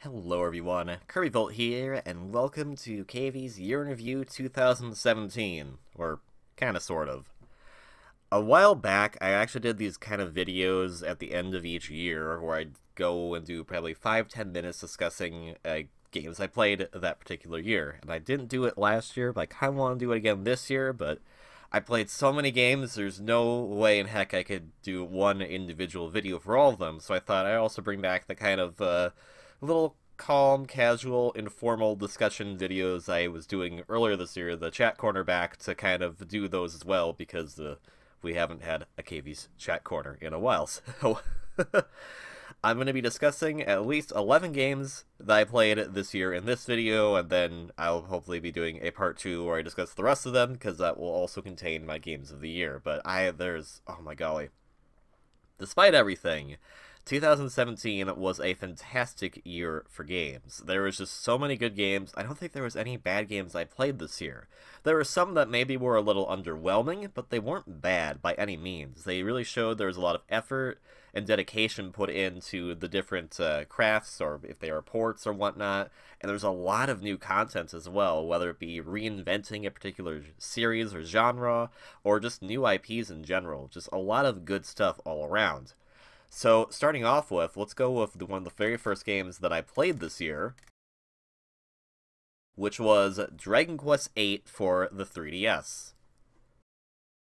Hello everyone, KirbyVolt here, and welcome to KV's Year in Review 2017, or kinda sort of. A while back, I actually did these kind of videos at the end of each year, where I'd go and do probably 5-10 minutes discussing games I played that particular year. And I didn't do it last year, but I kinda want to do it again this year, but I played so many games, there's no way in heck I could do one individual video for all of them, so I thought I'd also bring back the kind of, little calm, casual, informal discussion videos I was doing earlier this year, the chat corner back, to kind of do those as well, because we haven't had a KV's chat corner in a while, so I'm going to be discussing at least 11 games that I played this year in this video, and then I'll hopefully be doing a part 2 where I discuss the rest of them, because that will also contain my games of the year. But oh my golly. Despite everything, 2017 was a fantastic year for games. There was just so many good games. I don't think there was any bad games I played this year. There were some that maybe were a little underwhelming, but they weren't bad by any means. They really showed there was a lot of effort and dedication put into the different crafts, or if they are ports or whatnot, and there's a lot of new content as well, whether it be reinventing a particular series or genre, or just new IPs in general. Just a lot of good stuff all around. So, starting off with, let's go with one of the very first games that I played this year, which was Dragon Quest VIII for the 3DS.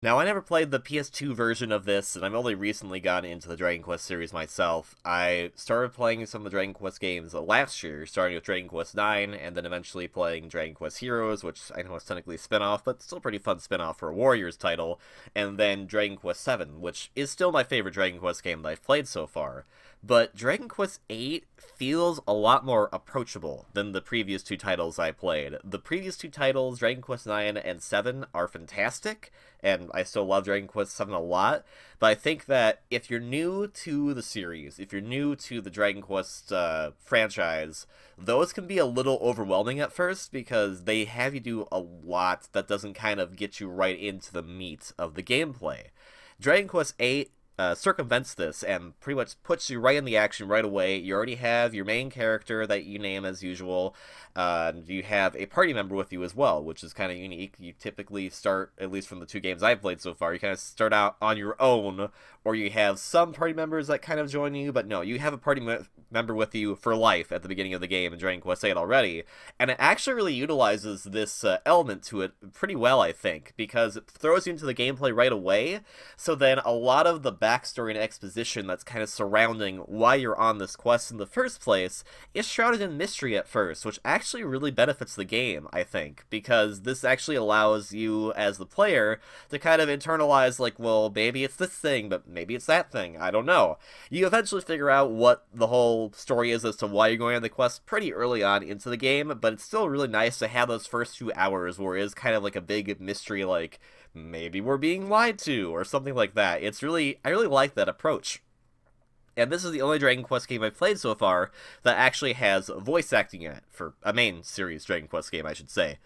Now, I never played the PS2 version of this, and I've only recently gotten into the Dragon Quest series myself. I started playing some of the Dragon Quest games last year, starting with Dragon Quest IX, and then eventually playing Dragon Quest Heroes, which I know is technically a spin-off, but still a pretty fun spin-off for a Warriors title, and then Dragon Quest VII, which is still my favorite Dragon Quest game that I've played so far. But Dragon Quest VIII feels a lot more approachable than the previous two titles I played. The previous two titles, Dragon Quest IX and VII, are fantastic, and I still love Dragon Quest VII a lot, but I think that if you're new to the series, if you're new to the Dragon Quest franchise, those can be a little overwhelming at first, because they have you do a lot that doesn't kind of get you right into the meat of the gameplay. Dragon Quest VIII circumvents this and pretty much puts you right in the action right away. You already have your main character that you name as usual. You have a party member with you as well, which is kind of unique. You typically start, at least from the two games I've played so far, you kind of start out on your own, or you have some party members that kind of join you, but no, you have a party member with you for life at the beginning of the game in Dragon Quest VIII already, and it actually really utilizes this element to it pretty well, I think, because it throws you into the gameplay right away, so then a lot of the backstory and exposition that's kind of surrounding why you're on this quest in the first place is shrouded in mystery at first, which actually really benefits the game, I think, because this actually allows you as the player to kind of internalize, like, well, maybe it's this thing, but maybe it's that thing, I don't know. You eventually figure out what the whole story is as to why you're going on the quest pretty early on into the game, but it's still really nice to have those first few hours where it is kind of like a big mystery, like, maybe we're being lied to, or something like that. I really like that approach. And this is the only Dragon Quest game I've played so far that actually has voice acting in it, for a main series Dragon Quest game, I should say.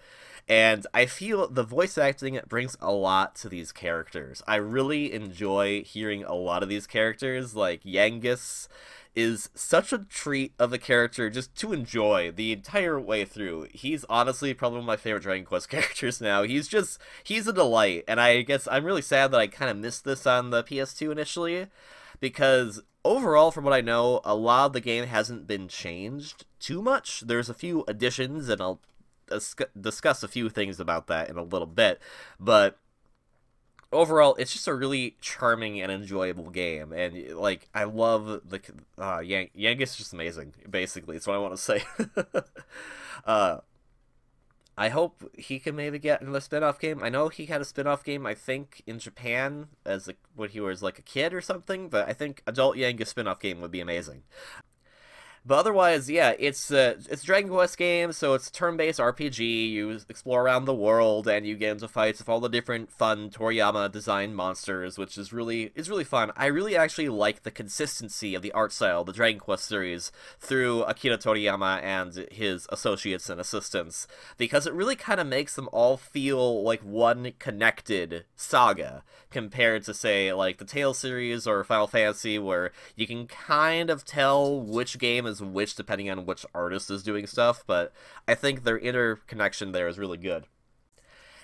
And I feel the voice acting brings a lot to these characters. I really enjoy hearing a lot of these characters, like Yangus is such a treat of a character just to enjoy the entire way through. He's honestly probably one of my favorite Dragon Quest characters now. He's a delight, and I guess I'm really sad that I kind of missed this on the PS2 initially, because overall, from what I know, a lot of the game hasn't been changed too much. There's a few additions, and I'll discuss a few things about that in a little bit, but overall, it's just a really charming and enjoyable game, and, like, I love the Yangus is just amazing, basically. That's what I want to say. I hope he can maybe get another spin-off game. I know he had a spin-off game, I think, in Japan as when he was like a kid or something, but I think adult Yangus spin-off game would be amazing. But otherwise, yeah, it's a Dragon Quest game, so it's a turn-based RPG. You explore around the world, and you get into fights with all the different fun Toriyama-designed monsters, which is really fun. I really actually like the consistency of the art style of the Dragon Quest series through Akira Toriyama and his associates and assistants, because it really kind of makes them all feel like one connected saga, compared to, say, like the Tales series or Final Fantasy, where you can kind of tell which game is which depending on which artist is doing stuff, but I think their interconnection there is really good.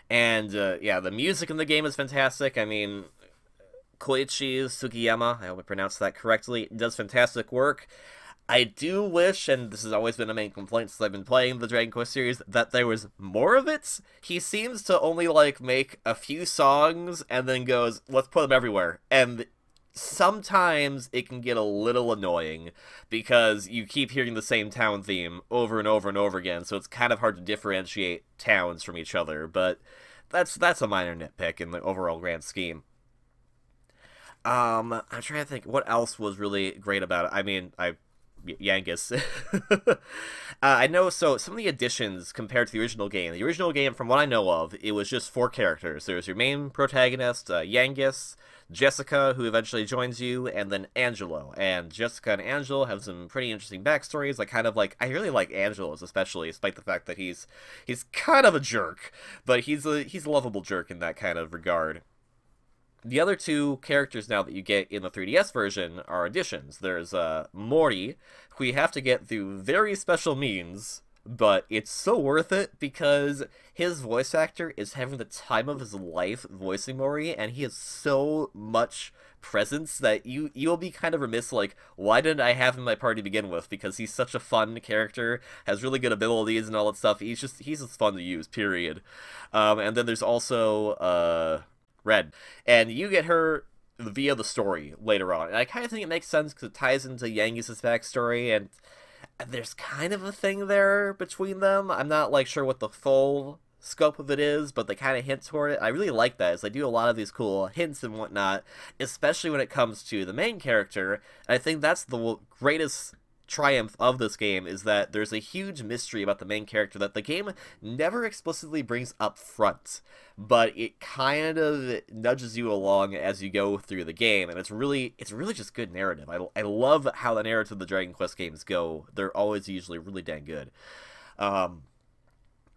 And, yeah, the music in the game is fantastic. I mean, Koichi Sugiyama, I hope I pronounced that correctly, does fantastic work. I do wish, and this has always been a main complaint since I've been playing the Dragon Quest series, that there was more of it. He seems to only, like, make a few songs and then goes, let's put them everywhere. And sometimes it can get a little annoying because you keep hearing the same town theme over and over and over again, so it's kind of hard to differentiate towns from each other, but that's a minor nitpick in the overall grand scheme. I'm trying to think what else was really great about it. I mean, Yangus. I know, so some of the additions compared to the original game, from what I know of, it was just 4 characters. There's your main protagonist, Yangus, Jessica, who eventually joins you, and then Angelo. And Jessica and Angelo have some pretty interesting backstories. I really like Angelo's especially, despite the fact that he's kind of a jerk, but he's a lovable jerk in that kind of regard. The other 2 characters now that you get in the 3DS version are additions. There's Mori, who you have to get through very special means, but it's so worth it because his voice actor is having the time of his life voicing Mori, and he has so much presence that you'll be kind of remiss, like, why didn't I have him in my party to begin with? Because he's such a fun character, has really good abilities and all that stuff. He's just fun to use, period. And then there's also Red, and you get her via the story later on, and I kind of think it makes sense because it ties into Yangus's backstory, and there's kind of a thing there between them. I'm not, like, sure what the full scope of it is, but they kind of hint toward it. I really like that, as they do a lot of these cool hints and whatnot, especially when it comes to the main character, and I think that's the greatest triumph of this game, is that there's a huge mystery about the main character that the game never explicitly brings up front, but it kind of nudges you along as you go through the game, and it's really just good narrative. I love how the narrative of the Dragon Quest games go. They're always usually really dang good.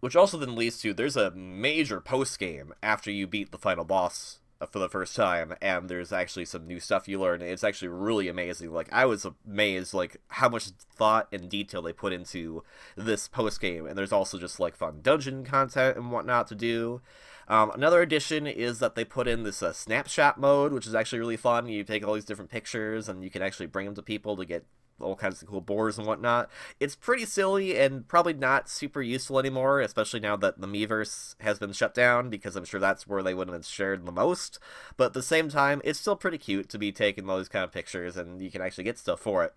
Which also then leads to, there's a major post-game after you beat the final boss for the first time, and there's actually some new stuff you learn. It's actually really amazing. Like, I was amazed, like, how much thought and detail they put into this post-game, and there's also just, like, fun dungeon content and whatnot to do. Another addition is that they put in this snapshot mode, which is actually really fun. You take all these different pictures, and you can actually bring them to people to get all kinds of cool boars and whatnot. It's pretty silly and probably not super useful anymore, especially now that the Miiverse has been shut down, because I'm sure that's where they would have been shared the most. But at the same time, it's still pretty cute to be taking those kind of pictures, and you can actually get stuff for it.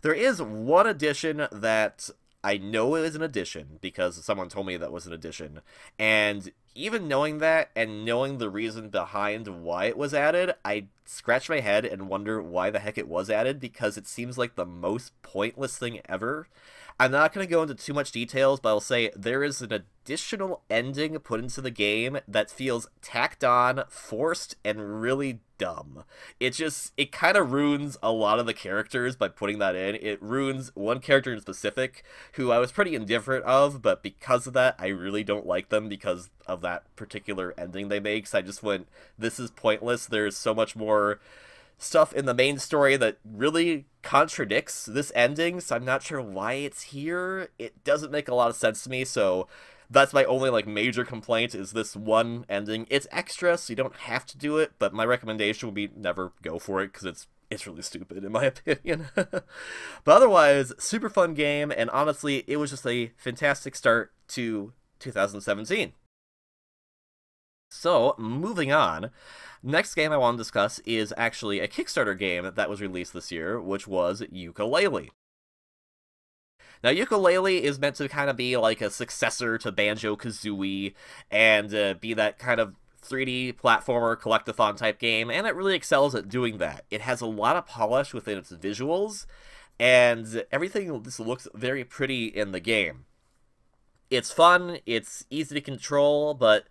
There is one addition that I know is an addition, because someone told me that was an addition, and even knowing that, and knowing the reason behind why it was added, I scratch my head and wonder why the heck it was added, because it seems like the most pointless thing ever. I'm not going to go into too much details, but I'll say there is an additional ending put into the game that feels tacked on, forced, and really dumb. It kind of ruins a lot of the characters by putting that in. It ruins one character in specific, who I was pretty indifferent of, but because of that, I really don't like them because of that particular ending they make. So I just went, this is pointless. There's so much more stuff in the main story that really contradicts this ending, so I'm not sure why it's here. It doesn't make a lot of sense to me, so that's my only, like, major complaint, is this one ending. It's extra, so you don't have to do it, but my recommendation would be never go for it, because it's really stupid, in my opinion. But otherwise, super fun game, and honestly, it was just a fantastic start to 2017. So, moving on, next game I want to discuss is actually a Kickstarter game that was released this year, which was Yooka Laylee. Now, Yooka Laylee is meant to kind of be like a successor to Banjo-Kazooie, and be that kind of 3D platformer collectathon type game, and it really excels at doing that. It has a lot of polish within its visuals, and everything just looks very pretty in the game. It's fun, it's easy to control, but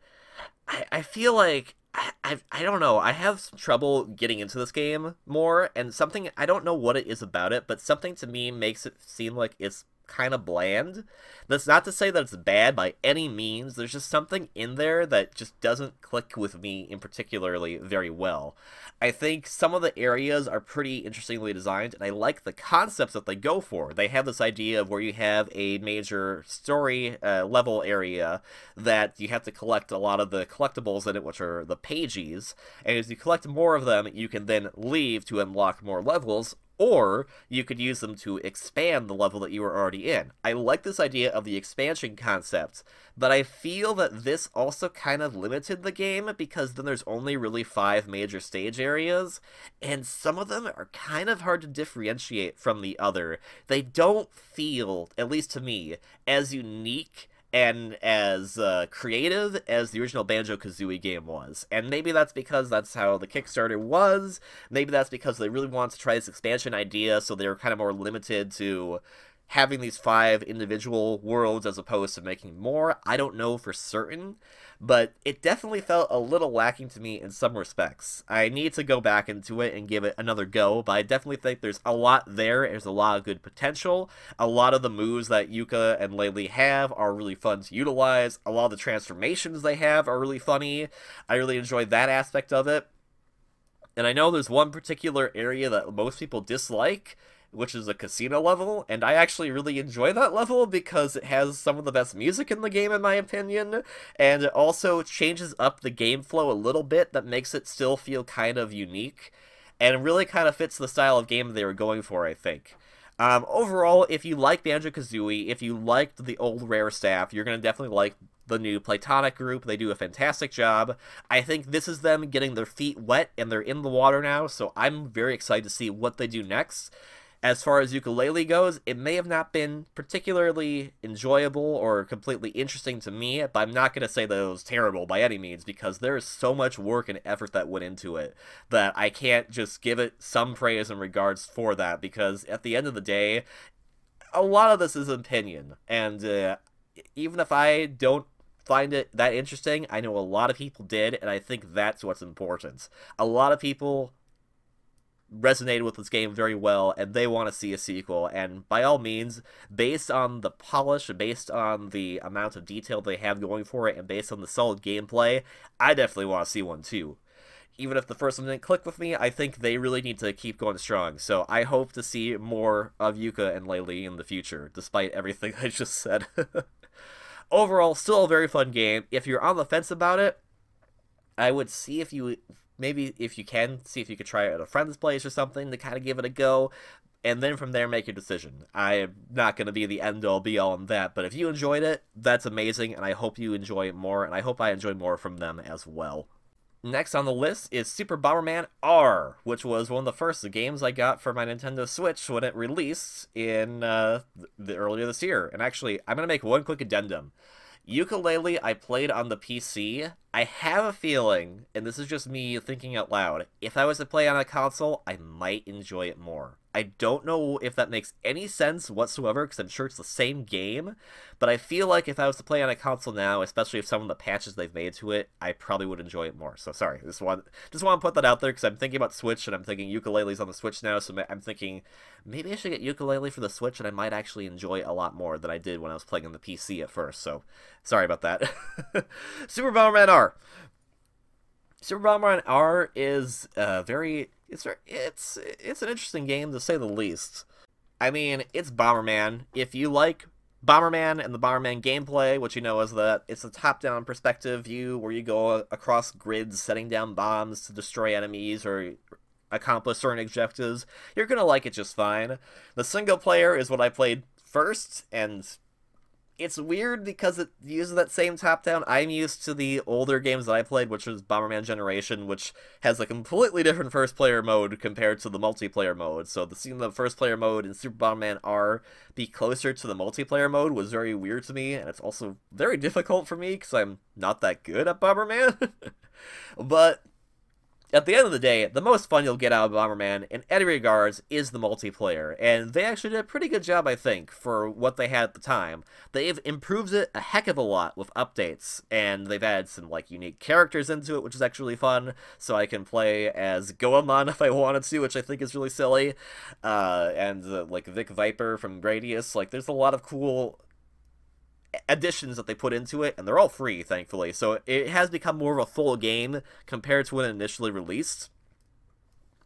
I feel like, I don't know, I have some trouble getting into this game more, and something, I don't know what it is about it, but something to me makes it seem like it's kind of bland. That's not to say that it's bad by any means. There's just something in there that just doesn't click with me in particularly very well. I think some of the areas are pretty interestingly designed, and I like the concepts that they go for. They have this idea of where you have a major story level area that you have to collect a lot of the collectibles in it, which are the pages, and as you collect more of them, you can then leave to unlock more levels, or you could use them to expand the level that you were already in. I like this idea of the expansion concept, but I feel that this also kind of limited the game because then there's only really 5 major stage areas, and some of them are kind of hard to differentiate from the other. They don't feel, at least to me, as unique and as creative as the original Banjo-Kazooie game was. And maybe that's because that's how the Kickstarter was. Maybe that's because they really wanted to try this expansion idea, so they were kind of more limited to having these 5 individual worlds as opposed to making more. I don't know for certain, but it definitely felt a little lacking to me in some respects. I need to go back into it and give it another go, but I definitely think there's a lot there. There's a lot of good potential. A lot of the moves that Yooka and Laylee have are really fun to utilize. A lot of the transformations they have are really funny. I really enjoyed that aspect of it. And I know there's one particular area that most people dislike, which is a casino level, and I actually really enjoy that level because it has some of the best music in the game, in my opinion, and it also changes up the game flow a little bit that makes it still feel kind of unique, and really kind of fits the style of game they were going for, I think. Overall, if you like Banjo-Kazooie, if you liked the old Rare staff, you're going to definitely like the new Platonic group. They do a fantastic job. I think this is them getting their feet wet, and they're in the water now, so I'm very excited to see what they do next. As far as Yooka Laylee goes, it may have not been particularly enjoyable or completely interesting to me, but I'm not going to say that it was terrible by any means, because there is so much work and effort that went into it that I can't just give it some praise in regards for that, because at the end of the day, a lot of this is opinion, and even if I don't find it that interesting, I know a lot of people did, and I think that's what's important. A lot of people resonated with this game very well, and they want to see a sequel, and by all means, based on the polish, based on the amount of detail they have going for it, and based on the solid gameplay, I definitely want to see one too. Even if the first one didn't click with me, I think they really need to keep going strong, so I hope to see more of Yooka and Laylee in the future, despite everything I just said. Overall, still a very fun game. If you're on the fence about it, I would see if you... maybe if you can, see if you could try it at a friend's place or something to kind of give it a go, and then from there make your decision. I'm not going to be the end-all be-all on that, but if you enjoyed it, that's amazing, and I hope you enjoy it more, and I hope I enjoy more from them as well. Next on the list is Super Bomberman R, which was one of the first games I got for my Nintendo Switch when it released in earlier this year. And actually, I'm going to make one quick addendum. Yooka Laylee I played on the PC. I have a feeling, and this is just me thinking out loud, if I was to play on a console, I might enjoy it more. I don't know if that makes any sense whatsoever, because I'm sure it's the same game, but I feel like if I was to play on a console now, especially if some of the patches they've made to it, I probably would enjoy it more. So sorry, just want to put that out there, because I'm thinking about Switch, and I'm thinking Yooka Laylee's on the Switch now, so I'm thinking maybe I should get Yooka Laylee for the Switch, and I might actually enjoy it a lot more than I did when I was playing on the PC at first, so sorry about that. Super Bomberman R. Super Bomberman R is it's an interesting game, to say the least. I mean, it's Bomberman. If you like Bomberman and the Bomberman gameplay, what you know is that it's a top-down perspective view where you go across grids setting down bombs to destroy enemies or accomplish certain objectives, you're gonna like it just fine. The single player is what I played first, and it's weird because it uses that same top-down. I'm used to the older games that I played, which was Bomberman Generation, which has a completely different first-player mode compared to the multiplayer mode. So seeing the first-player mode in Super Bomberman R be closer to the multiplayer mode was very weird to me, and it's also very difficult for me because I'm not that good at Bomberman. But At the end of the day, the most fun you'll get out of Bomberman, in any regards, is the multiplayer, and they actually did a pretty good job, I think, for what they had at the time. They've improved it a heck of a lot with updates, and they've added some, like, unique characters into it, which is actually fun, so I can play as Goemon if I wanted to, which I think is really silly, like, Vic Viper from Gradius. Like, there's a lot of cool additions that they put into it, and they're all free, thankfully, so it has become more of a full game compared to when it initially released.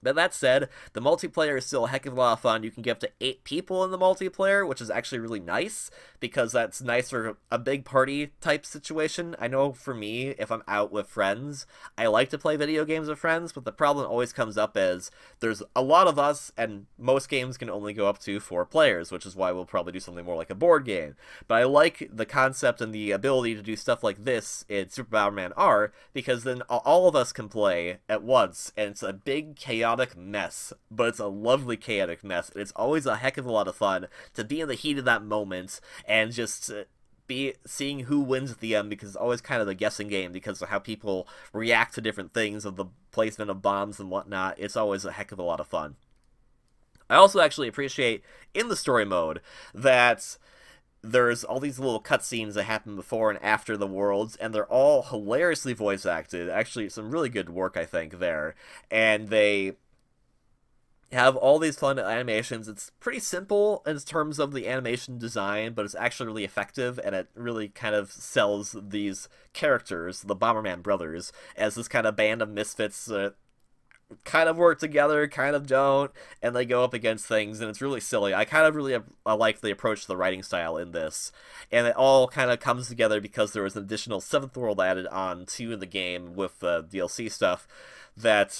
But that said, the multiplayer is still a heck of a lot of fun. You can get up to 8 people in the multiplayer, which is actually really nice, because that's nice for a big party type situation. I know for me, if I'm out with friends, I like to play video games with friends, but the problem always comes up is there's a lot of us, and most games can only go up to 4 players, which is why we'll probably do something more like a board game. But I like the concept and the ability to do stuff like this in Super Bomberman R, because then all of us can play at once, and it's a big chaotic mess, but it's a lovely chaotic mess, and it's always a heck of a lot of fun to be in the heat of that moment and just be seeing who wins at the end, because it's always kind of a guessing game because of how people react to different things, of the placement of bombs and whatnot. It's always a heck of a lot of fun. I also actually appreciate in the story mode that there's all these little cutscenes that happen before and after the worlds, and they're all hilariously voice acted. Actually, some really good work, I think, there. And they have all these fun animations. It's pretty simple in terms of the animation design, but it's actually really effective, and it really kind of sells these characters, the Bomberman brothers, as this kind of band of misfits kind of work together, kind of don't, and they go up against things, and it's really silly. I kind of really like the approach to the writing style in this, and it all kind of comes together because there was an additional 7th world added on to the game with DLC stuff that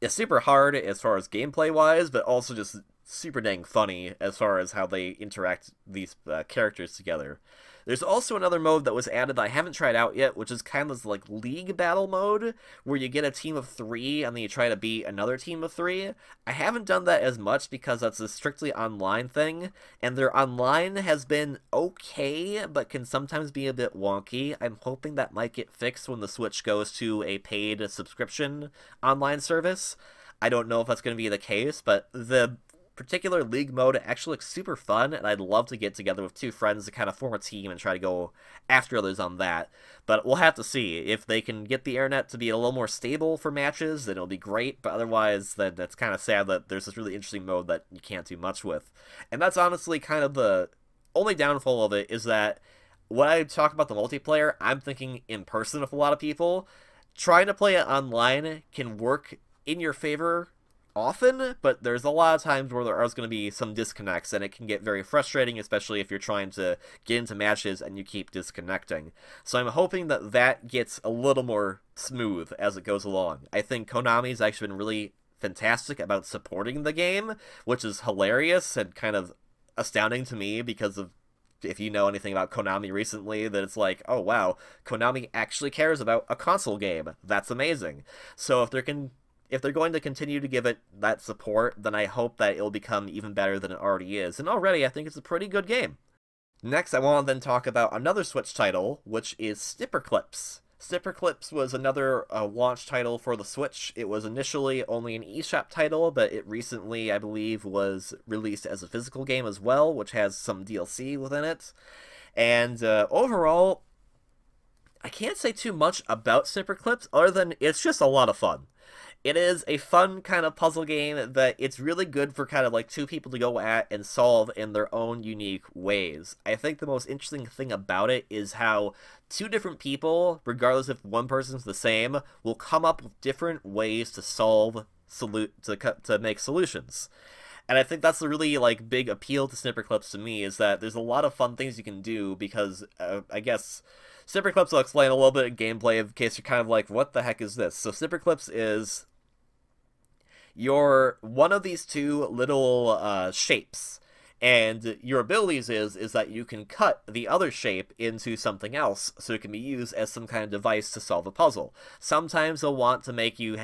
is super hard as far as gameplay-wise, but also just super dang funny as far as how they interact these characters together. There's also another mode that was added that I haven't tried out yet, which is kind of this like league battle mode, where you get a team of 3 and then you try to beat another team of 3. I haven't done that as much because that's a strictly online thing, and their online has been okay, but can sometimes be a bit wonky. I'm hoping that might get fixed when the Switch goes to a paid subscription online service. I don't know if that's going to be the case, but the particular league mode actually looks super fun, and I'd love to get together with 2 friends to kind of form a team and try to go after others on that. But we'll have to see. If they can get the internet to be a little more stable for matches, then it'll be great, but otherwise, then that's kind of sad that there's this really interesting mode that you can't do much with. And that's honestly kind of the only downfall of it, is that when I talk about the multiplayer, I'm thinking in person with a lot of people. Trying to play it online can work in your favor often, but there's a lot of times where there are going to be some disconnects, and it can get very frustrating, especially if you're trying to get into matches and you keep disconnecting. So I'm hoping that that gets a little more smooth as it goes along. I think Konami's actually been really fantastic about supporting the game, which is hilarious and kind of astounding to me, because of, if you know anything about Konami recently, that it's like, oh wow, Konami actually cares about a console game. That's amazing. So if they're going to continue to give it that support, then I hope that it'll become even better than it already is. And already, I think it's a pretty good game. Next, I want to then talk about another Switch title, which is Snipperclips. Snipperclips was another launch title for the Switch. It was initially only an eShop title, but it recently, I believe, was released as a physical game as well, which has some DLC within it. And overall, I can't say too much about Snipperclips, other than it's just a lot of fun. It is a fun kind of puzzle game that it's really good for kind of like 2 people to go at and solve in their own unique ways. I think the most interesting thing about it is how 2 different people, regardless if one person's the same, will come up with different ways to solve, to make solutions. And I think that's the really like big appeal to Snipperclips to me, is that there's a lot of fun things you can do, because I guess Snipperclips will explain a little bit of gameplay in case you're kind of like, what the heck is this? So Snipperclips is you're one of these 2 little shapes, and your abilities is that you can cut the other shape into something else, so it can be used as some kind of device to solve a puzzle. Sometimes they'll want to make you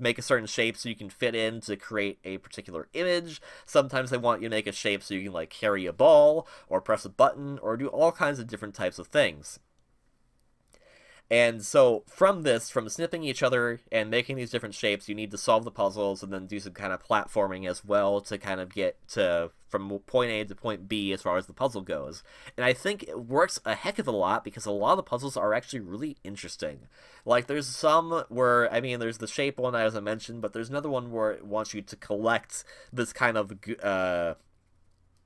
make a certain shape so you can fit in to create a particular image. Sometimes they want you to make a shape so you can like carry a ball, or press a button, or do all kinds of different types of things. And so from this, from snipping each other and making these different shapes, you need to solve the puzzles and then do some kind of platforming as well to kind of get to from point A to point B as far as the puzzle goes. And I think it works a heck of a lot because a lot of the puzzles are actually really interesting. Like, there's some where, I mean, there's the shape one, as I mentioned, but there's another one where it wants you to collect this kind of,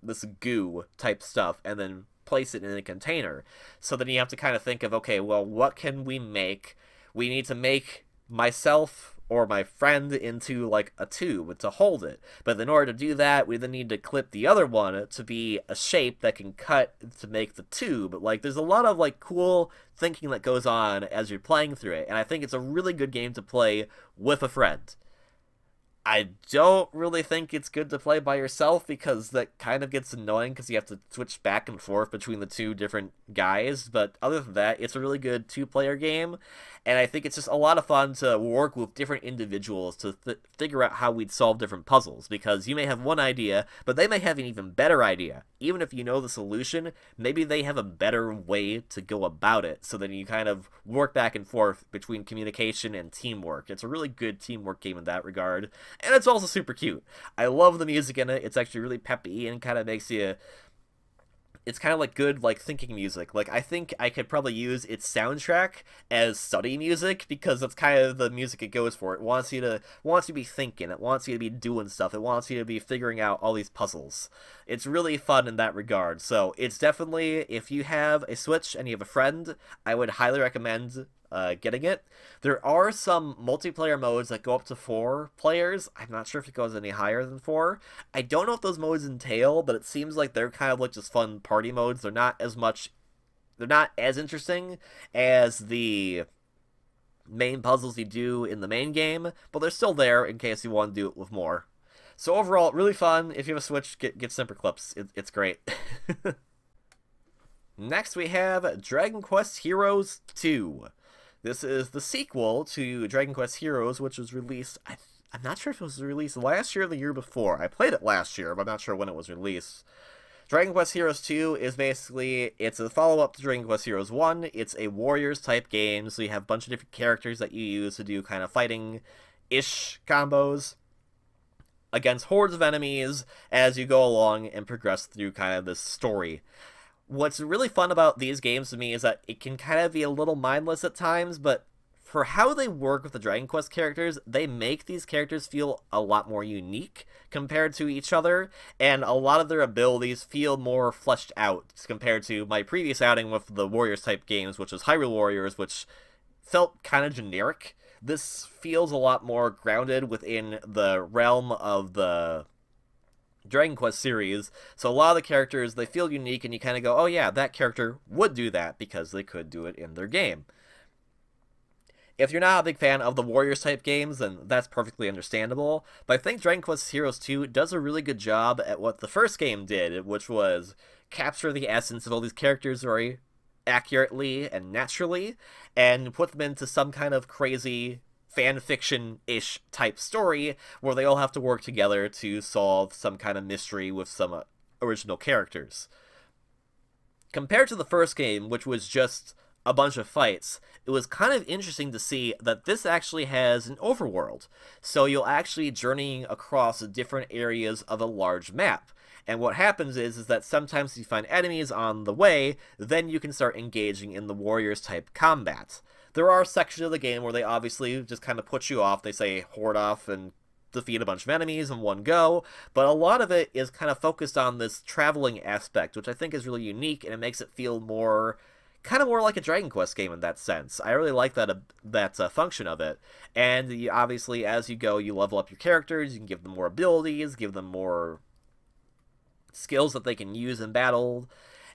this goo type stuff and then place it in a container. So then you have to kind of think of, okay, well, what can we make? We need to make myself or my friend into like a tube to hold it. But in order to do that, we then need to clip the other one to be a shape that can cut to make the tube. Like, there's a lot of like cool thinking that goes on as you're playing through it, and I think it's a really good game to play with a friend. I don't really think it's good to play by yourself because that kind of gets annoying because you have to switch back and forth between the two different guys, but other than that, it's a really good two-player game, and I think it's just a lot of fun to work with different individuals to figure out how we'd solve different puzzles, because you may have one idea, but they may have an even better idea. Even if you know the solution, maybe they have a better way to go about it, so then you kind of work back and forth between communication and teamwork. It's a really good teamwork game in that regard. And it's also super cute. I love the music in it. It's actually really peppy and kind of makes you... It's kind of like good, like, thinking music. Like, I think I could probably use its soundtrack as study music because that's kind of the music it goes for. It wants you to be thinking. It wants you to be doing stuff. It wants you to be figuring out all these puzzles. It's really fun in that regard. So it's definitely, if you have a Switch and you have a friend, I would highly recommend getting it. There are some multiplayer modes that go up to 4 players. I'm not sure if it goes any higher than 4. I don't know what those modes entail, but it seems like they're kind of like just fun party modes. They're not as interesting as the main puzzles you do in the main game, but they're still there in case you want to do it with more. So overall, really fun. If you have a Switch, get Snipperclips. It's great. Next we have Dragon Quest Heroes 2. This is the sequel to Dragon Quest Heroes, which was released, I'm not sure if it was released last year or the year before. I played it last year, but I'm not sure when it was released. Dragon Quest Heroes 2 is basically, it's a follow-up to Dragon Quest Heroes 1. It's a Warriors-type game, so you have a bunch of different characters that you use to do kind of fighting-ish combos against hordes of enemies as you go along and progress through kind of this story. What's really fun about these games to me is that it can kind of be a little mindless at times, but for how they work with the Dragon Quest characters, they make these characters feel a lot more unique compared to each other, and a lot of their abilities feel more fleshed out compared to my previous outing with the Warriors-type games, which was Hyrule Warriors, which felt kind of generic. This feels a lot more grounded within the realm of the Dragon Quest series, so a lot of the characters, they feel unique, and you kind of go, oh yeah, that character would do that because they could do it in their game. If you're not a big fan of the Warriors-type games, then that's perfectly understandable, but I think Dragon Quest Heroes 2 does a really good job at what the first game did, which was capture the essence of all these characters very accurately and naturally, and put them into some kind of crazy fan fiction-ish type story where they all have to work together to solve some kind of mystery with some original characters. Compared to the first game, which was just a bunch of fights, it was kind of interesting to see that this actually has an overworld. So you'll actually journey across different areas of a large map. And what happens is that sometimes you find enemies on the way, then you can start engaging in the Warriors-type combat. There are sections of the game where they obviously just kind of put you off. They say horde off and defeat a bunch of enemies in one go, but a lot of it is kind of focused on this traveling aspect, which I think is really unique, and it makes it feel more, kind of more like a Dragon Quest game in that sense. I really like that function of it. And you, obviously, as you go, you level up your characters, you can give them more abilities, give them more skills that they can use in battle.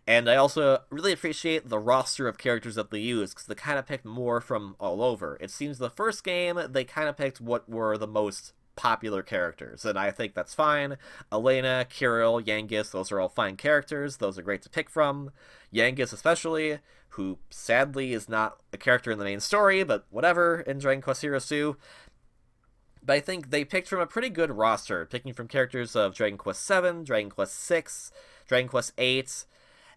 And I also really appreciate the roster of characters that they use, because they kind of picked more from all over. It seems the first game, they kind of picked what were the most popular characters, and I think that's fine. Elena, Kirill, Yangus, those are all fine characters. Those are great to pick from. Yangus especially, who sadly is not a character in the main story, but whatever, in Dragon Quest Heroes 2. But I think they picked from a pretty good roster, picking from characters of Dragon Quest VII, Dragon Quest VI, Dragon Quest VIII,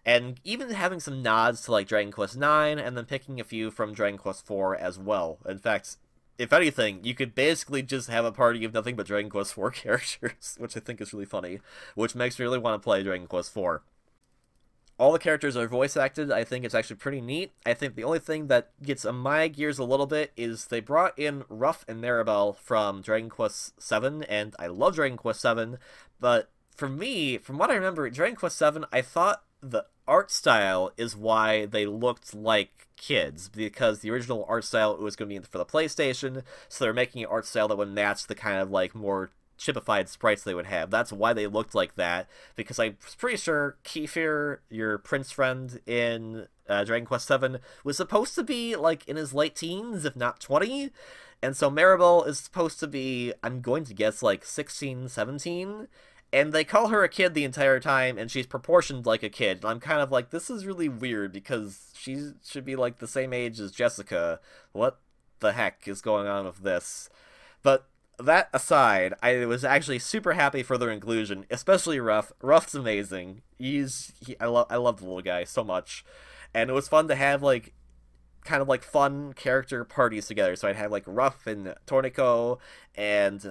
And even having some nods to like Dragon Quest IX, and then picking a few from Dragon Quest IV as well. In fact, if anything, you could basically just have a party of nothing but Dragon Quest IV characters, which I think is really funny, which makes me really want to play Dragon Quest IV. All the characters are voice acted. I think it's actually pretty neat. I think the only thing that gets on my gears a little bit is they brought in Ruff and Maribel from Dragon Quest VII, and I love Dragon Quest VII, but for me, from what I remember, Dragon Quest VII, I thought the art style is why they looked like kids, because the original art style was going to be for the PlayStation, so they're making an art style that would match the kind of like more chipified sprites they would have. That's why they looked like that, because I'm pretty sure Kefir, your prince friend in Dragon Quest VII, was supposed to be like in his late teens, if not 20, and so Maribel is supposed to be, I'm going to guess, like 16, 17, and they call her a kid the entire time, and she's proportioned like a kid, and I'm kind of like, this is really weird, because she should be like the same age as Jessica. What the heck is going on with this? But that aside, I was actually super happy for their inclusion, especially Ruff. Ruff's amazing. I love the little guy so much, and it was fun to have like kind of like fun character parties together. So I'd have like Ruff and Tornico and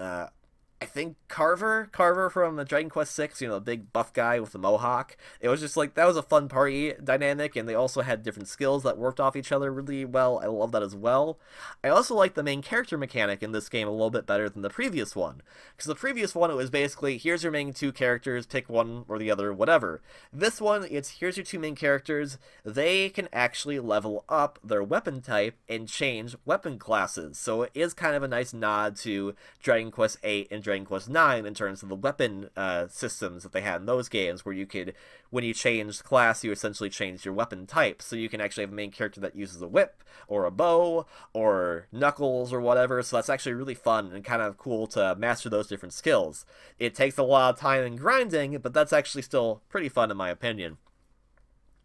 I think Carver from the Dragon Quest VI, you know, the big buff guy with the mohawk. It was just like, that was a fun party dynamic, and they also had different skills that worked off each other really well. I love that as well. I also like the main character mechanic in this game a little bit better than the previous one, because the previous one, it was basically, here's your main two characters, pick one or the other, whatever. This one, it's here's your two main characters, they can actually level up their weapon type and change weapon classes, so it is kind of a nice nod to Dragon Quest VIII and Dragon Quest IX in terms of the weapon systems that they had in those games, where you could, when you change class, you essentially change your weapon type. So you can actually have a main character that uses a whip, or a bow, or knuckles, or whatever. So that's actually really fun and kind of cool to master those different skills. It takes a lot of time and grinding, but that's actually still pretty fun in my opinion.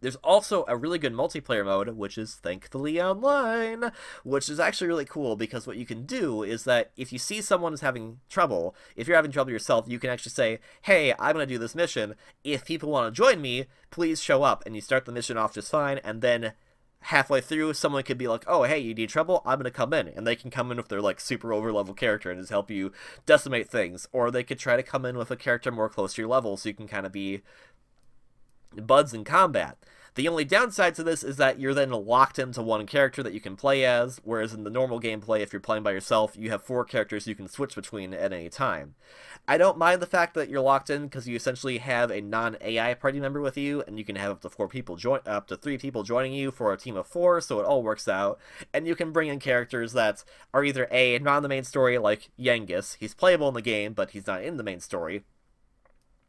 There's also a really good multiplayer mode, which is Thankfully Online, which is actually really cool, because what you can do is that if you see someone is having trouble, if you're having trouble yourself, you can actually say, hey, I'm going to do this mission. If people want to join me, please show up. And you start the mission off just fine, and then halfway through, someone could be like, oh, hey, you need trouble? I'm going to come in. And they can come in with their, like, super over-level character and just help you decimate things. Or they could try to come in with a character more close to your level, so you can kind of be buds in combat. The only downside to this is that you're then locked into one character that you can play as, whereas in the normal gameplay, if you're playing by yourself, you have 4 characters you can switch between at any time. I don't mind the fact that you're locked in, because you essentially have a non-AI party member with you, and you can have up to 3 people joining you for a team of 4, so it all works out. And you can bring in characters that are either A, not in the main story, like Yengus. He's playable in the game, but he's not in the main story.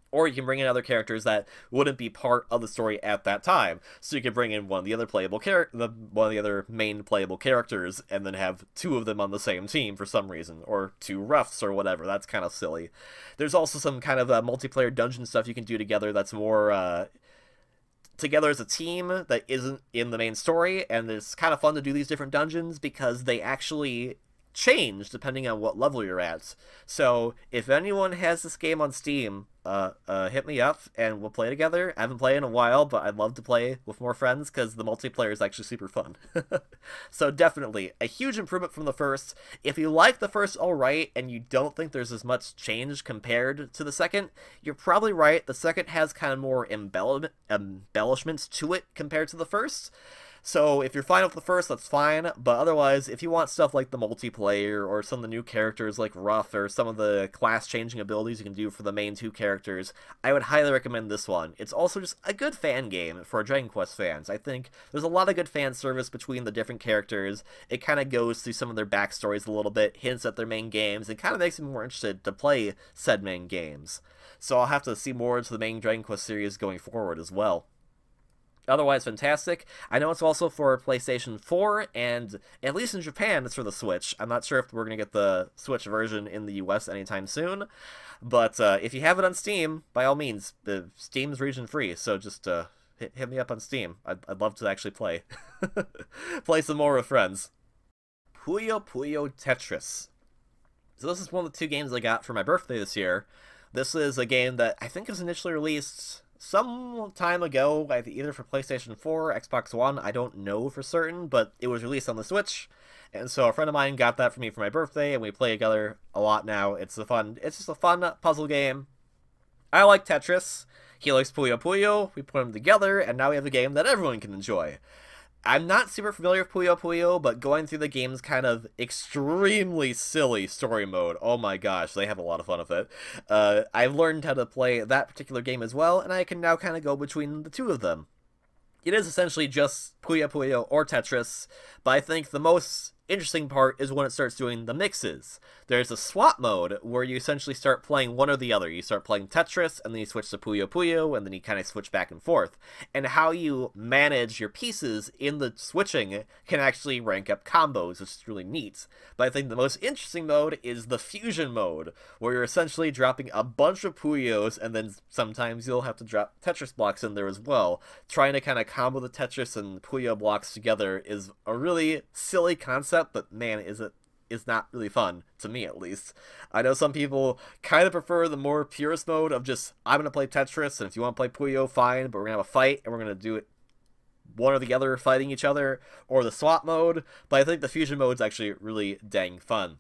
Or you can bring in other characters that wouldn't be part of the story at that time. So you can bring in one of the other one of the other main playable characters, and then have 2 of them on the same team for some reason, or 2 Ruffs or whatever. That's kind of silly. There's also some kind of multiplayer dungeon stuff you can do together that's more together as a team that isn't in the main story, and it's kind of fun to do these different dungeons because they actually change depending on what level you're at. So if anyone has this game on Steam, hit me up and we'll play together. I haven't played in a while, but I'd love to play with more friends because the multiplayer is actually super fun. So definitely a huge improvement from the first. If you like the first alright and you don't think there's as much change compared to the second, you're probably right. The second has kind of more embellishments to it compared to the first. So if you're fine with the first, that's fine, but otherwise, if you want stuff like the multiplayer, or some of the new characters like Ruff, or some of the class-changing abilities you can do for the main 2 characters, I would highly recommend this one. It's also just a good fan game for Dragon Quest fans. I think there's a lot of good fan service between the different characters. It kind of goes through some of their backstories a little bit, hints at their main games, and kind of makes me more interested to play said main games. So I'll have to see more into the main Dragon Quest series going forward as well. Otherwise, fantastic. I know it's also for PlayStation 4, and at least in Japan, it's for the Switch. I'm not sure if we're going to get the Switch version in the US anytime soon, but if you have it on Steam, by all means, Steam's region-free, so just hit me up on Steam. I'd love to actually play. Play some more with friends. Puyo Puyo Tetris. So this is one of the 2 games I got for my birthday this year. This is a game that I think was initially released some time ago, either for PlayStation 4 or Xbox One, I don't know for certain, but it was released on the Switch, and so a friend of mine got that for me for my birthday, and we play together a lot now. It's just a fun puzzle game. I like Tetris. He likes Puyo Puyo. We put them together, and now we have a game that everyone can enjoy. I'm not super familiar with Puyo Puyo, but going through the game's kind of extremely silly story mode, oh my gosh, they have a lot of fun with it. I've learned how to play that particular game as well, and I can now kind of go between the two of them. It is essentially just Puyo Puyo or Tetris, but I think the most interesting part is when it starts doing the mixes. There's a swap mode where you essentially start playing one or the other. You start playing Tetris, and then you switch to Puyo Puyo, and then you kind of switch back and forth. And how you manage your pieces in the switching can actually rank up combos, which is really neat. But I think the most interesting mode is the fusion mode, where you're essentially dropping a bunch of Puyos, and then sometimes you'll have to drop Tetris blocks in there as well. Trying to kind of combo the Tetris and Puyo blocks together is a really silly concept, but man, is not really fun, to me at least. I know some people kind of prefer the more purist mode of just, I'm going to play Tetris, and if you want to play Puyo, fine, but we're going to have a fight, and we're going to do it one or the other fighting each other, or the swap mode, but I think the fusion mode is actually really dang fun.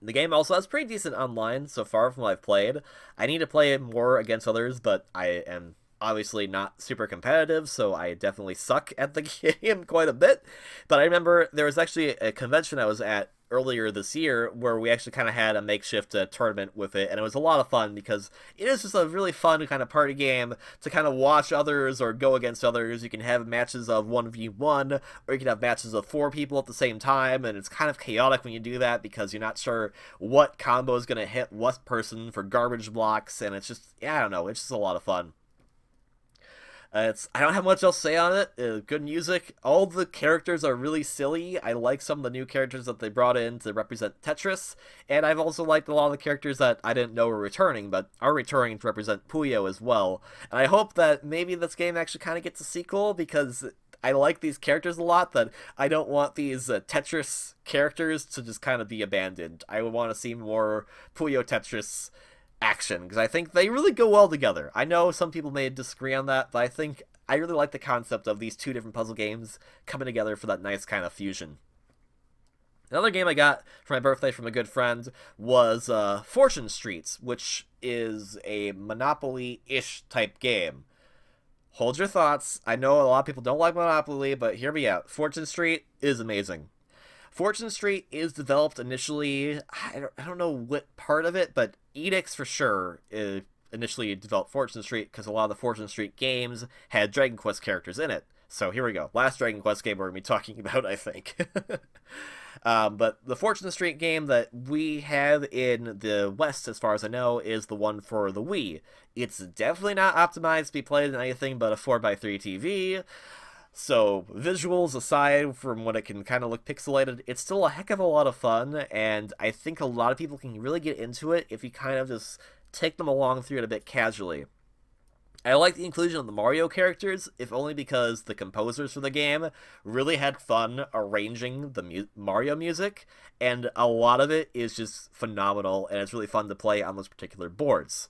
The game also has pretty decent online so far from what I've played. I need to play it more against others, but I am obviously not super competitive, so I definitely suck at the game quite a bit. But I remember there was actually a convention I was at earlier this year where we actually kind of had a makeshift tournament with it, and it was a lot of fun because it is just a really fun kind of party game to kind of watch others or go against others. You can have matches of 1v1, or you can have matches of 4 people at the same time, and it's kind of chaotic when you do that because you're not sure what combo is going to hit what person for garbage blocks, and it's just, yeah, I don't know, it's just a lot of fun. I don't have much else to say on it. Good music. All the characters are really silly. I like some of the new characters that they brought in to represent Tetris, and I've also liked a lot of the characters that I didn't know were returning, but are returning to represent Puyo as well. And I hope that maybe this game actually kind of gets a sequel, because I like these characters a lot, that I don't want these Tetris characters to just kind of be abandoned. I would want to see more Puyo Tetris action, because I think they really go well together. I know some people may disagree on that, but I think I really like the concept of these two different puzzle games coming together for that nice kind of fusion. Another game I got for my birthday from a good friend was Fortune Streets, which is a Monopoly-ish type game. Hold your thoughts. I know a lot of people don't like Monopoly, but hear me out. Fortune Street is amazing. Fortune Street is developed initially, I don't know what part of it, but Edix for sure initially developed Fortune Street because a lot of the Fortune Street games had Dragon Quest characters in it. So here we go. Last Dragon Quest game we're going to be talking about, I think. But the Fortune Street game that we have in the West, as far as I know, is the one for the Wii. It's definitely not optimized to be played in anything but a 4x3 TV. So, visuals aside from when it can kind of look pixelated, it's still a heck of a lot of fun, and I think a lot of people can really get into it if you kind of just take them along through it a bit casually. I like the inclusion of the Mario characters, if only because the composers for the game really had fun arranging the Mario music, and a lot of it is just phenomenal, and it's really fun to play on those particular boards.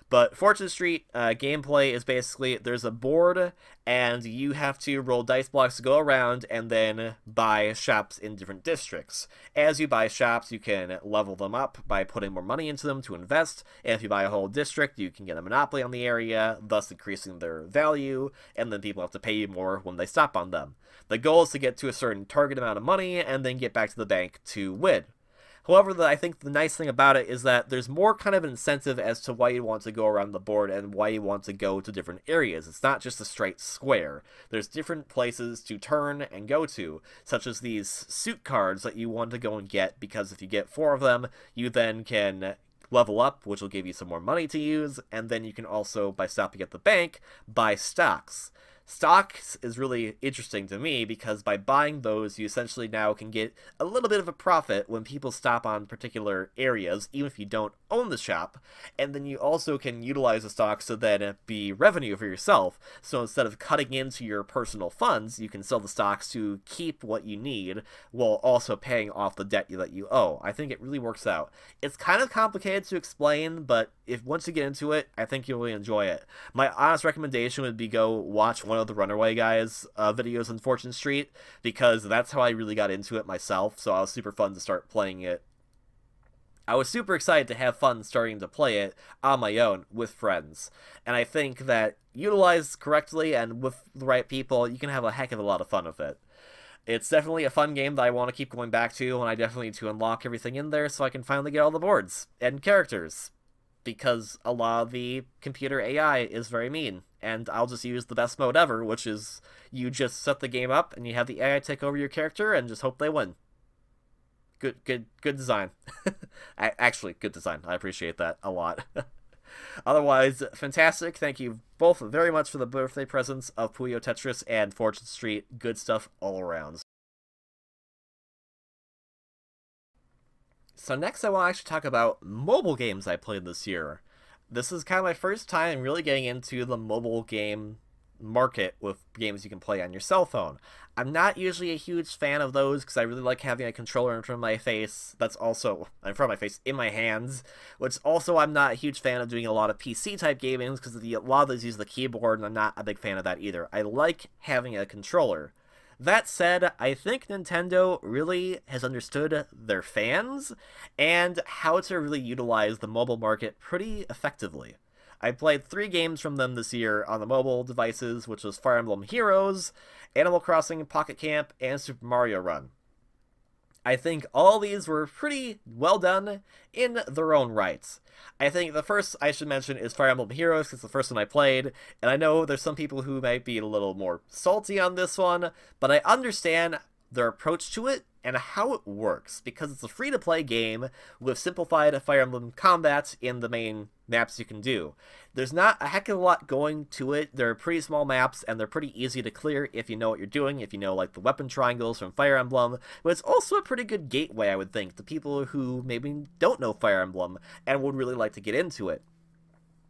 But Fortune Street gameplay is basically, there's a board, and you have to roll dice blocks to go around, and then buy shops in different districts. As you buy shops, you can level them up by putting more money into them to invest, and if you buy a whole district, you can get a monopoly on the area, thus increasing their value, and then people have to pay you more when they stop on them. The goal is to get to a certain target amount of money, and then get back to the bank to win. However, I think the nice thing about it is that there's more kind of an incentive as to why you want to go around the board and why you want to go to different areas. It's not just a straight square. There's different places to turn and go to, such as these suit cards that you want to go and get, because if you get 4 of them, you then can level up, which will give you some more money to use, and then you can also, by stopping at the bank, buy stocks. Stocks is really interesting to me because by buying those, you essentially now can get a little bit of a profit when people stop on particular areas, even if you don't own the shop, and then you also can utilize the stocks to then be revenue for yourself. So instead of cutting into your personal funds, you can sell the stocks to keep what you need while also paying off the debt that you owe. I think it really works out. It's kind of complicated to explain, but if once you get into it, I think you'll really enjoy it. My honest recommendation would be go watch one of the Runaway guys' videos on Fortune Street, because that's how I really got into it myself, so I was super fun to start playing it. I was super excited to have fun starting to play it on my own with friends, and I think that utilized correctly and with the right people, you can have a heck of a lot of fun with it. It's definitely a fun game that I want to keep going back to, and I definitely need to unlock everything in there so I can finally get all the boards and characters, because a lot of the computer AI is very mean, and I'll just use the best mode ever, which is you just set the game up and you have the AI take over your character and just hope they win. Good design. Actually, good design. I appreciate that a lot. Otherwise, fantastic. Thank you both very much for the birthday presents of Puyo Tetris and Fortune Street. Good stuff all around. So next I want to actually talk about mobile games I played this year. This is kind of my first time really getting into the mobile game market with games you can play on your cell phone. I'm not usually a huge fan of those because I really like having a controller in front of my face that's also in front of my face in my hands, which also I'm not a huge fan of doing a lot of PC type gaming because a lot of those use the keyboard and I'm not a big fan of that either. I like having a controller. That said, I think Nintendo really has understood their fans and how to really utilize the mobile market pretty effectively. I played 3 games from them this year on the mobile devices, which was Fire Emblem Heroes, Animal Crossing Pocket Camp, and Super Mario Run. I think all these were pretty well done in their own rights. I think the first I should mention is Fire Emblem Heroes, because it's the first one I played, and I know there's some people who might be a little more salty on this one, but I understand their approach to it and how it works, because it's a free-to-play game with simplified Fire Emblem combat in the main maps you can do. There's not a heck of a lot going to it. They're pretty small maps, and they're pretty easy to clear if you know what you're doing, if you know, like, the weapon triangles from Fire Emblem, but it's also a pretty good gateway, I would think, to people who maybe don't know Fire Emblem and would really like to get into it.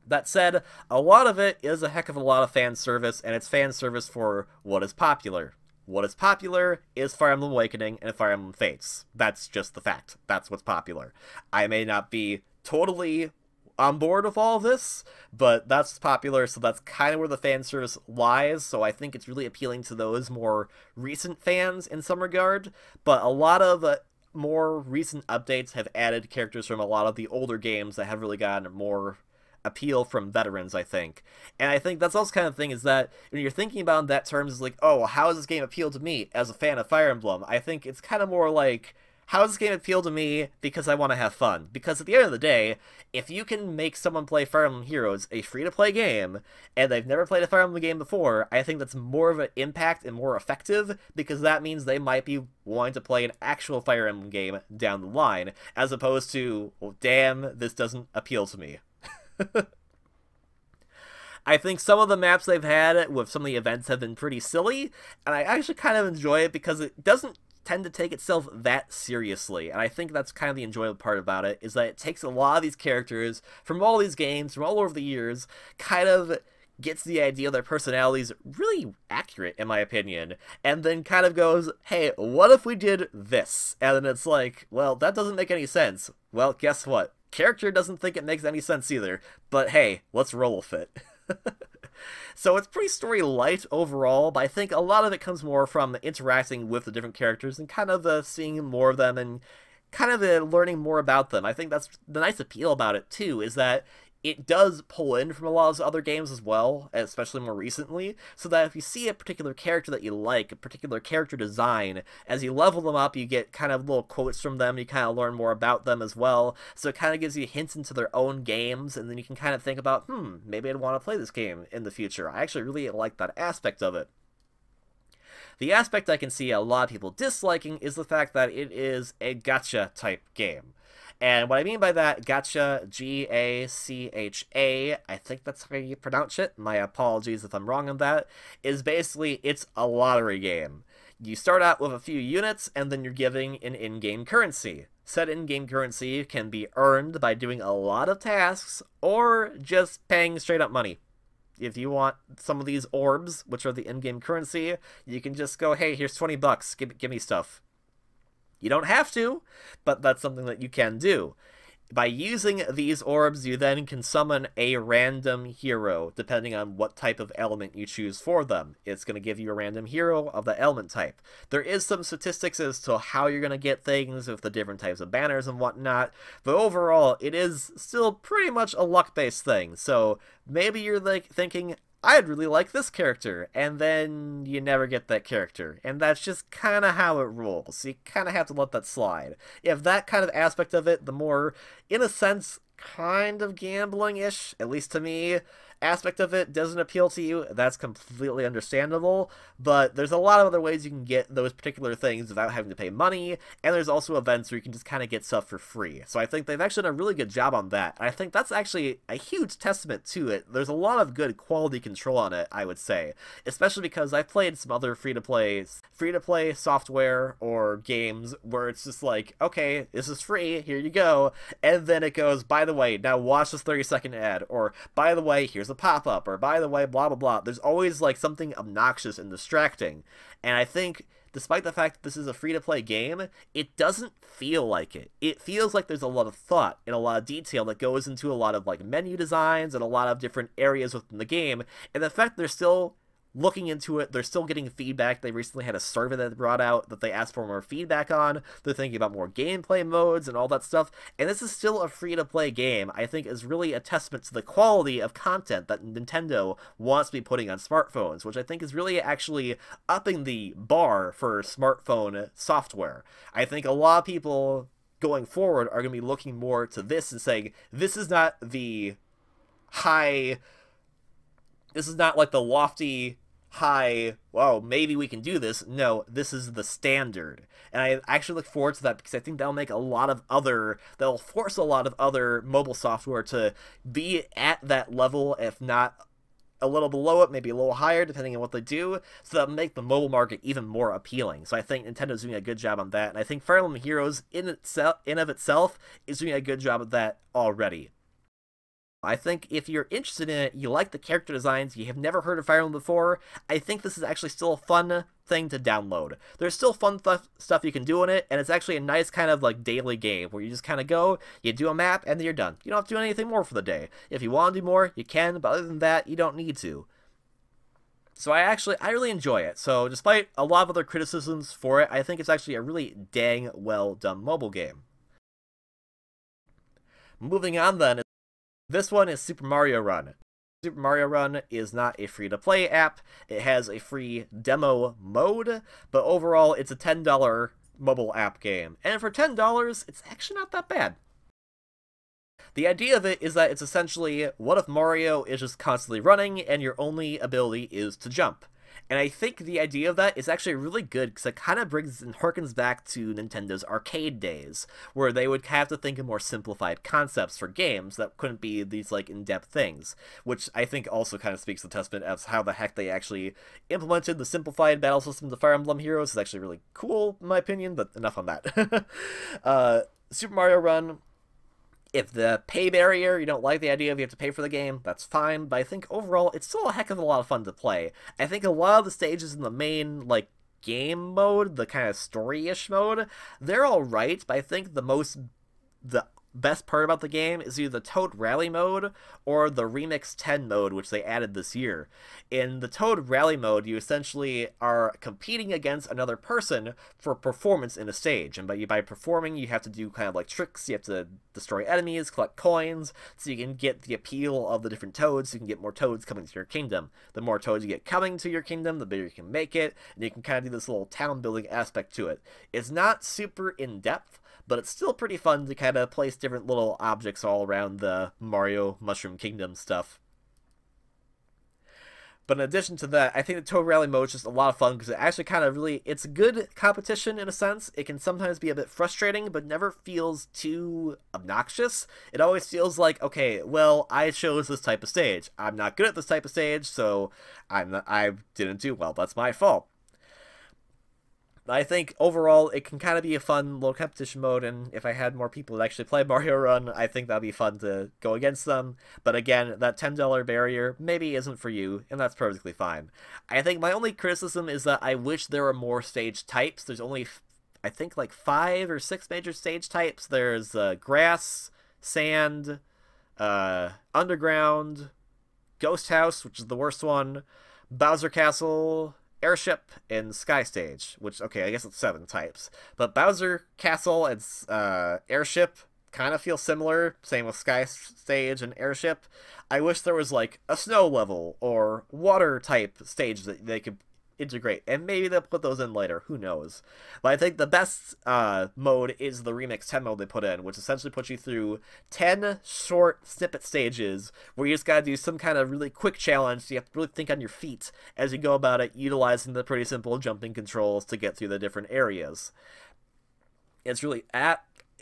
That said, a lot of it is a heck of a lot of fan service, and it's fan service for what is popular. What is popular is Fire Emblem Awakening and Fire Emblem Fates. That's just the fact. That's what's popular. I may not be totally on board with all of this, but that's popular, so that's kind of where the fan service lies, so I think it's really appealing to those more recent fans in some regard, but a lot of more recent updates have added characters from a lot of the older games that have really gotten more appeal from veterans, I think. And I think that's also kind of thing is that when you're thinking about that terms is like, oh, how does this game appeal to me as a fan of Fire Emblem? I think it's kind of more like, how does this game appeal to me because I want to have fun? Because at the end of the day, if you can make someone play Fire Emblem Heroes a free-to-play game, and they've never played a Fire Emblem game before, I think that's more of an impact and more effective, because that means they might be wanting to play an actual Fire Emblem game down the line, as opposed to, well, damn, this doesn't appeal to me. I think some of the maps they've had with some of the events have been pretty silly, and I actually kind of enjoy it because it doesn't tend to take itself that seriously, and I think that's kind of the enjoyable part about it, is that it takes a lot of these characters from all these games, from all over the years, kind of gets the idea of their personalities really accurate, in my opinion, and then kind of goes, hey, what if we did this? And then it's like, well, that doesn't make any sense. Well, guess what? Character doesn't think it makes any sense either, but hey, let's roll with it. So it's pretty story light overall, but I think a lot of it comes more from interacting with the different characters and kind of seeing more of them and kind of learning more about them. I think that's the nice appeal about it too, is that it does pull in from a lot of other games as well, especially more recently, so that if you see a particular character that you like, a particular character design, as you level them up, you get kind of little quotes from them, you kind of learn more about them as well, so it kind of gives you hints into their own games, and then you can kind of think about, maybe I'd want to play this game in the future. I actually really like that aspect of it. The aspect I can see a lot of people disliking is the fact that it is a gacha type game. And what I mean by that, gacha, G-A-C-H-A, I think that's how you pronounce it, my apologies if I'm wrong on that, is basically, it's a lottery game. You start out with a few units, and then you're giving an in-game currency. Said in-game currency can be earned by doing a lot of tasks, or just paying straight up money. If you want some of these orbs, which are the in-game currency, you can just go, hey, here's 20 bucks, give me stuff. You don't have to, but that's something that you can do. By using these orbs, you then can summon a random hero, depending on what type of element you choose for them. It's going to give you a random hero of the element type. There is some statistics as to how you're going to get things with the different types of banners and whatnot, but overall, it is still pretty much a luck-based thing. So maybe you're like thinking, I'd really like this character, and then you never get that character, and that's just kind of how it rolls. You kind of have to let that slide. If that kind of aspect of it, the more, in a sense, kind of gambling-ish, at least to me, aspect of it doesn't appeal to you, that's completely understandable, but there's a lot of other ways you can get those particular things without having to pay money, and there's also events where you can just kind of get stuff for free. So I think they've actually done a really good job on that. I think that's actually a huge testament to it. There's a lot of good quality control on it, I would say, especially because I've played some other free-to-play software or games where it's just like, okay, this is free, here you go, and then it goes, by the way, now watch this 30-second ad, or by the way, here's a pop-up, or by the way, blah blah blah. There's always like something obnoxious and distracting, and I think despite the fact that this is a free-to-play game, it doesn't feel like it. It feels like there's a lot of thought and a lot of detail that goes into a lot of like menu designs and a lot of different areas within the game, and the fact they're still looking into it, they're still getting feedback. They recently had a survey that they brought out that they asked for more feedback on. They're thinking about more gameplay modes and all that stuff, and this is still a free-to-play game, I think is really a testament to the quality of content that Nintendo wants to be putting on smartphones, which I think is really actually upping the bar for smartphone software. I think a lot of people going forward are going to be looking more to this and saying, this is not the high... This is not like the lofty, high, well, maybe we can do this. No, this is the standard. And I actually look forward to that because I think that'll make that'll force a lot of other mobile software to be at that level, if not a little below it, maybe a little higher, depending on what they do, so that'll make the mobile market even more appealing. So I think Nintendo's doing a good job on that, and I think Fire Emblem Heroes in of itself is doing a good job of that already. I think if you're interested in it, you like the character designs, you have never heard of Fire Emblem before, I think this is actually still a fun thing to download. There's still fun stuff you can do in it, and it's actually a nice kind of like daily game where you just kind of go, you do a map, and then you're done. You don't have to do anything more for the day. If you want to do more, you can, but other than that, you don't need to. So I really enjoy it. So despite a lot of other criticisms for it, I think it's actually a really dang well done mobile game. Moving on then, this one is Super Mario Run. Super Mario Run is not a free-to-play app. It has a free demo mode, but overall it's a $10 mobile app game. And for $10, it's actually not that bad. The idea of it is that it's essentially, what if Mario is just constantly running and your only ability is to jump? And I think the idea of that is actually really good because it kind of brings and harkens back to Nintendo's arcade days, where they would have to think of more simplified concepts for games that couldn't be these like in-depth things, which I think also kind of speaks to the testament of how the heck they actually implemented the simplified battle system to Fire Emblem Heroes. Is actually really cool, in my opinion, but enough on that. Super Mario Run, if the pay barrier, you don't like the idea of you have to pay for the game, that's fine, but I think overall it's still a heck of a lot of fun to play. I think a lot of the stages in the main, like, game mode, the kind of story-ish mode, they're alright, but I think the best part about the game is either the Toad Rally mode or the Remix 10 mode, which they added this year. In the Toad Rally mode, you essentially are competing against another person for performance in a stage, and by performing, you have to do kind of like tricks. You have to destroy enemies, collect coins, so you can get the appeal of the different toads, so you can get more toads coming to your kingdom. The more toads you get coming to your kingdom, the bigger you can make it, and you can kind of do this little town building aspect to it. It's not super in-depth, but it's still pretty fun to kind of place different little objects all around the Mario Mushroom Kingdom stuff. But in addition to that, I think the Toad Rally mode is just a lot of fun because it actually kind of it's good competition in a sense. It can sometimes be a bit frustrating, but never feels too obnoxious. It always feels like, okay, well, I chose this type of stage. I'm not good at this type of stage, so I didn't do well. That's my fault. I think overall it can kind of be a fun little competition mode, and if I had more people that actually play Mario Run, I think that'd be fun to go against them. But again, that $10 barrier maybe isn't for you, and that's perfectly fine. I think my only criticism is that I wish there were more stage types. There's only, I think, like 5 or 6 major stage types. There's grass, Sand, Underground, Ghost House, which is the worst one, Bowser Castle, Airship, and Sky Stage, which, okay, I guess it's 7 types. But Bowser Castle and Airship kind of feel similar, same with Sky Stage and Airship. I wish there was, like, a snow level or water type stage that they could integrate, and maybe they'll put those in later, who knows. But I think the best mode is the Remix 10 mode they put in, which essentially puts you through 10 short snippet stages where you just gotta do some kind of really quick challenge, so you have to really think on your feet as you go about it, utilizing the pretty simple jumping controls to get through the different areas. It's really,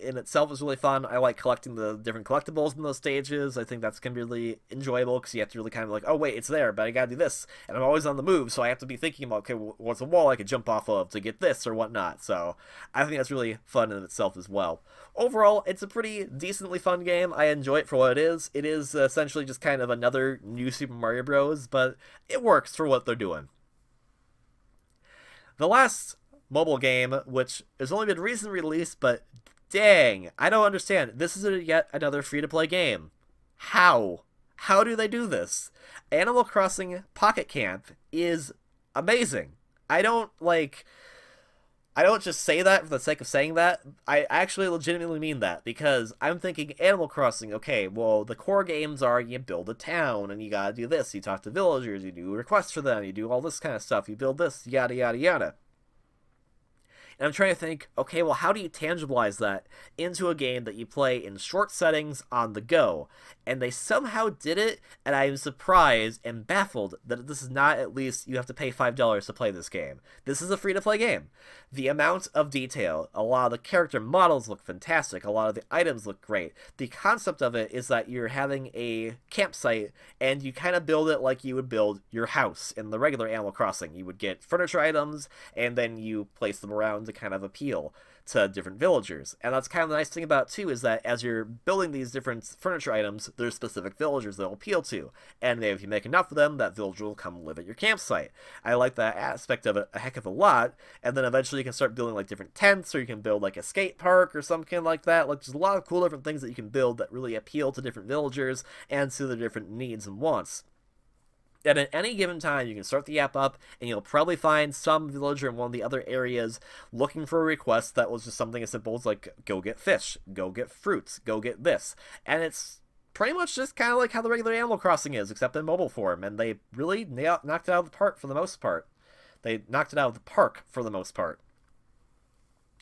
in itself is really fun. I like collecting the different collectibles in those stages. I think that's going to be really enjoyable because you have to really kind of like, oh wait, it's there, but I gotta do this. And I'm always on the move, so I have to be thinking about, okay, what's a wall I could jump off of to get this or whatnot. So I think that's really fun in itself as well. Overall, it's a pretty decently fun game. I enjoy it for what it is. It is essentially just kind of another new Super Mario Bros., but it works for what they're doing. The last mobile game, which has only been recently released, but dang, I don't understand. This is yet another free-to-play game. How? How do they do this? Animal Crossing Pocket Camp is amazing. I don't just say that for the sake of saying that. I actually legitimately mean that, because I'm thinking Animal Crossing, okay, well, the core games are you build a town, and you gotta do this, you talk to villagers, you do requests for them, you do all this kind of stuff, you build this, yada yada yada. And I'm trying to think, okay, well, how do you tangibilize that into a game that you play in short settings on the go? And they somehow did it, and I am surprised and baffled that this is not at least you have to pay $5 to play this game. This is a free-to-play game. The amount of detail, a lot of the character models look fantastic, a lot of the items look great. The concept of it is that you're having a campsite, and you kind of build it like you would build your house in the regular Animal Crossing. You would get furniture items, and then you place them around to kind of appeal to different villagers. And that's kind of the nice thing about it too, is that as you're building these different furniture items, there's specific villagers they'll appeal to, and if you make enough of them, that villager will come live at your campsite. I like that aspect of it a heck of a lot. And then eventually you can start building like different tents, or you can build like a skate park or something like that. Like, there's a lot of cool different things that you can build that really appeal to different villagers and to their different needs and wants. And at any given time, you can start the app up, and you'll probably find some villager in one of the other areas looking for a request that was just something as simple as, like, go get fish, go get fruits, go get this. And it's pretty much just kind of like how the regular Animal Crossing is, except in mobile form, and they really knocked it out of the park for the most part. They knocked it out of the park for the most part.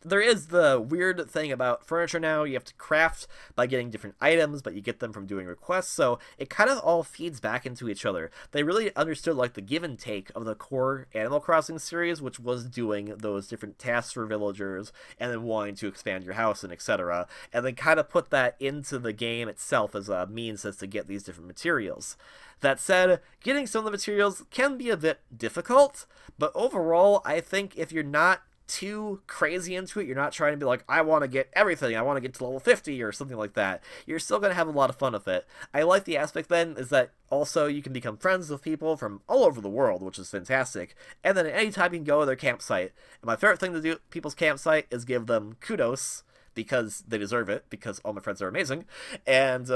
There is the weird thing about furniture now. You have to craft by getting different items, but you get them from doing requests, so it kind of all feeds back into each other. They really understood like the give and take of the core Animal Crossing series, which was doing those different tasks for villagers and then wanting to expand your house and etc. And then kind of put that into the game itself as a means as to get these different materials. That said, getting some of the materials can be a bit difficult, but overall, I think if you're not too crazy into it, you're not trying to be like, I want to get everything, I want to get to level 50 or something like that, you're still going to have a lot of fun with it. I like the aspect then is that also you can become friends with people from all over the world, which is fantastic, and then at any time you can go to their campsite. And my favorite thing to do at people's campsite is give them kudos, because they deserve it, because all my friends are amazing, and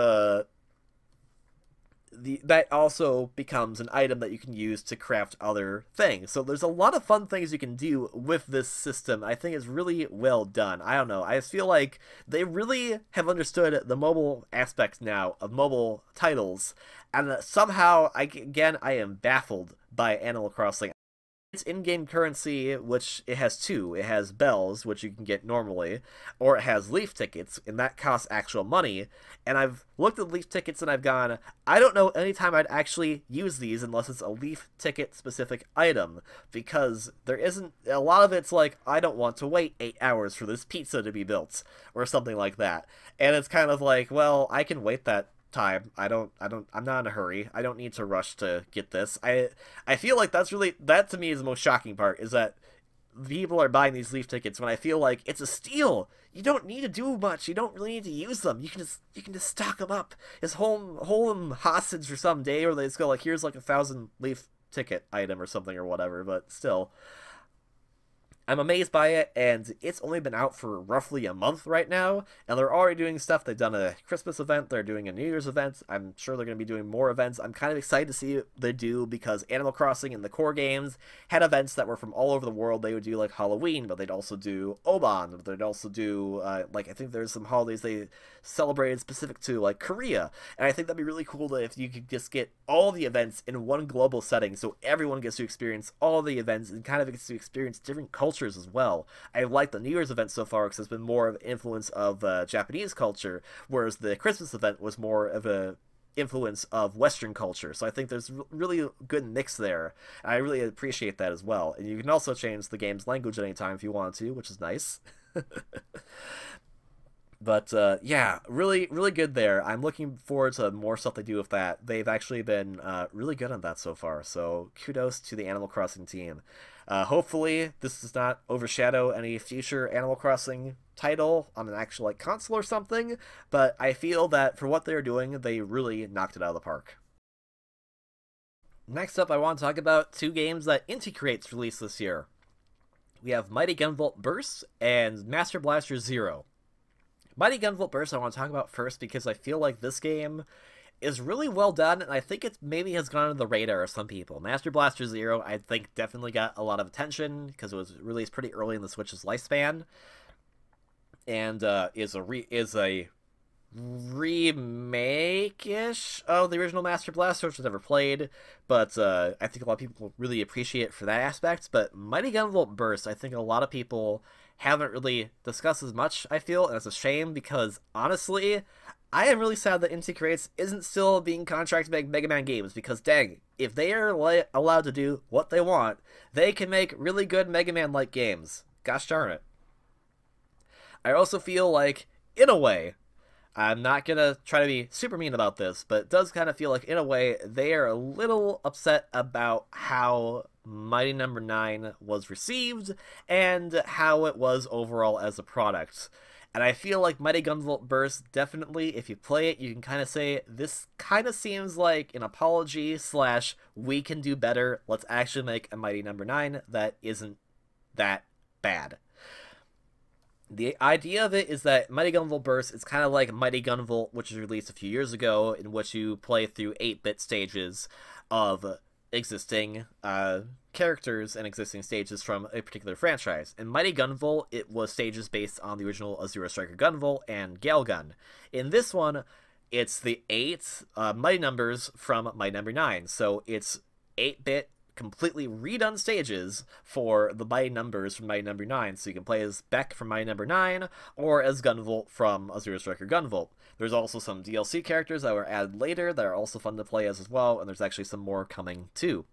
that also becomes an item that you can use to craft other things. So there's a lot of fun things you can do with this system. I think it's really well done. I don't know. I just feel like they really have understood the mobile aspects now of mobile titles. And somehow, I am baffled by Animal Crossing. It's in-game currency, which it has two. It has bells, which you can get normally, or it has leaf tickets, and that costs actual money. And I've looked at leaf tickets and I've gone, I don't know any time I'd actually use these unless it's a leaf ticket specific item, because there isn't, a lot of it's like, I don't want to wait 8 hours for this pizza to be built, or something like that. And it's kind of like, well, I can wait that time. I'm not in a hurry. I don't need to rush to get this. I feel like that to me is the most shocking part, is that people are buying these leaf tickets when I feel like it's a steal. You don't need to do much. You don't really need to use them. You can just stock them up. Just hold them hostage for some day, or they just go like, here's like 1,000 leaf ticket item or something or whatever, but still. I'm amazed by it, and it's only been out for roughly a month right now, and they're already doing stuff. They've done a Christmas event, they're doing a New Year's event, I'm sure they're going to be doing more events. I'm kind of excited to see what they do, because Animal Crossing in the core games had events that were from all over the world. They would do, like, Halloween, but they'd also do Oban, but they'd also do, like, I think there's some holidays they celebrated specific to, like, Korea, and I think that'd be really cool to, if you could just get all the events in one global setting, so everyone gets to experience all the events, and kind of gets to experience different cultures as well. I like the New Year's event so far because it's been more of an influence of Japanese culture, whereas the Christmas event was more of a influence of Western culture. So I think there's really a good mix there. I really appreciate that as well. And you can also change the game's language at any time if you want to, which is nice. But yeah, really good there. I'm looking forward to more stuff they do with that. They've actually been really good on that so far, so kudos to the Animal Crossing team. Hopefully this does not overshadow any future Animal Crossing title on an actual, like, console or something, but I feel that for what they're doing, they really knocked it out of the park. Next up, I want to talk about two games that IntiCreates released this year. We have Mighty Gunvolt Burst and Master Blaster Zero. Mighty Gunvolt Burst I want to talk about first because I feel like this game is really well done, and I think it maybe has gone under the radar of some people. Master Blaster Zero, I think, definitely got a lot of attention because it was released pretty early in the Switch's lifespan, and is a remake-ish of the original Master Blaster, which I've never played, but I think a lot of people really appreciate it for that aspect. But Mighty Gunvolt Burst, I think a lot of people haven't really discussed as much, I feel, and it's a shame because, honestly, I am really sad that IntiCreates isn't still being contracted to make Mega Man games, because dang, if they are allowed to do what they want, they can make really good Mega Man-like games. Gosh darn it. I also feel like, in a way, I'm not gonna try to be super mean about this, but it does kind of feel like, in a way, they are a little upset about how Mighty No. 9 was received, and how it was overall as a product. And I feel like Mighty Gunvolt Burst, definitely, if you play it, you can kind of say, this kind of seems like an apology / we can do better, let's actually make a Mighty No. 9 that isn't that bad. The idea of it is that Mighty Gunvolt Burst is kind of like Mighty Gunvolt, which was released a few years ago, in which you play through 8-bit stages of existing characters and existing stages from a particular franchise. In Mighty Gunvolt, it was stages based on the original Azure Striker Gunvolt and Gale Gun. In this one, it's the 8 Mighty numbers from Mighty No. 9, so it's 8-bit completely redone stages for the Mighty numbers from Mighty No. 9, so you can play as Beck from Mighty No. 9, or as Gunvolt from Azure Striker Gunvolt. There's also some DLC characters that were added later that are also fun to play as well, and there's actually some more coming too.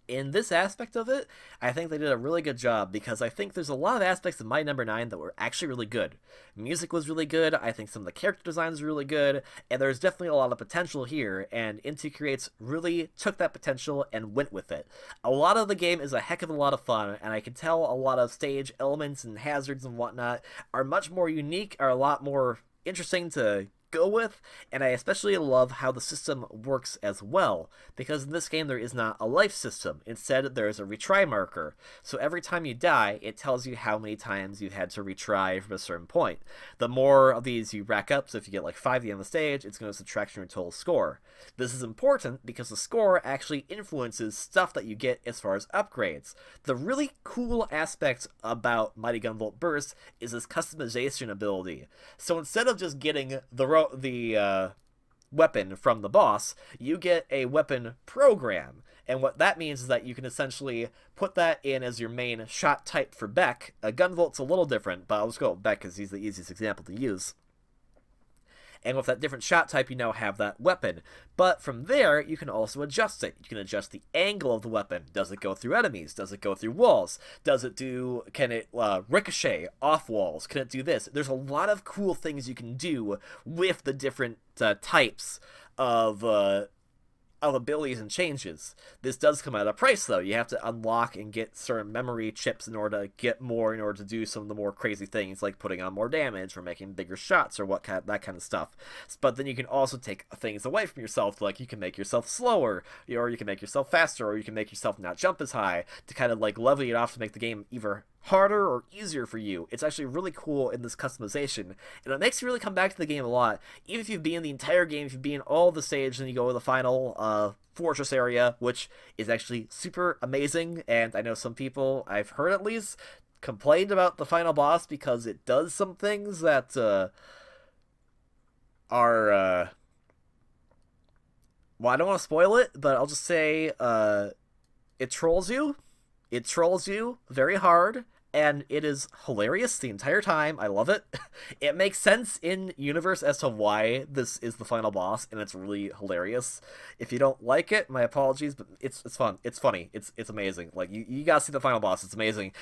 In this aspect of it, I think they did a really good job, because I think there's a lot of aspects of Mighty No. 9 that were actually really good. Music was really good, I think some of the character designs were really good, and there's definitely a lot of potential here, and IntiCreates really took that potential and went with it. A lot of the game is a heck of a lot of fun, and I can tell a lot of stage elements and hazards and whatnot are much more unique, are a lot more interesting to go with, and I especially love how the system works as well, because in this game there is not a life system. Instead, there is a retry marker, so every time you die, it tells you how many times you've had to retry from a certain point. The more of these you rack up, so if you get like 5 at the end of the stage, it's going to subtract from your total score. This is important because the score actually influences stuff that you get as far as upgrades. The really cool aspect about Mighty Gunvolt Burst is this customization ability. So instead of just getting the weapon from the boss, you get a weapon program. And what that means is that you can essentially put that in as your main shot type for Beck. Gunvolt's a little different, but I'll just go with Beck because he's the easiest example to use. And with that different shot type, you now have that weapon. But from there, you can also adjust it. You can adjust the angle of the weapon. Does it go through enemies? Does it go through walls? Can it ricochet off walls? Can it do this? There's a lot of cool things you can do with the different types of of abilities and changes. This does come at a price, though. You have to unlock and get certain memory chips in order to get more, in order to do some of the more crazy things, like putting on more damage or making bigger shots or that kind of stuff. But then you can also take things away from yourself, like you can make yourself slower, or you can make yourself faster, or you can make yourself not jump as high, to kind of like level it off to make the game either harder or easier for you. It's actually really cool in this customization, and it makes you really come back to the game a lot. Even if you've been in the entire game, if you've been in all the stage, and you go to the final fortress area, which is actually super amazing, and I know some people, I've heard at least, complained about the final boss because it does some things that are well, I don't want to spoil it, but I'll just say it trolls you. It trolls you very hard, and it is hilarious the entire time. I love it. It makes sense in universe as to why this is the final boss, and it's really hilarious. If you don't like it, my apologies, but it's fun. It's funny. It's amazing. Like, you gotta see the final boss. It's amazing.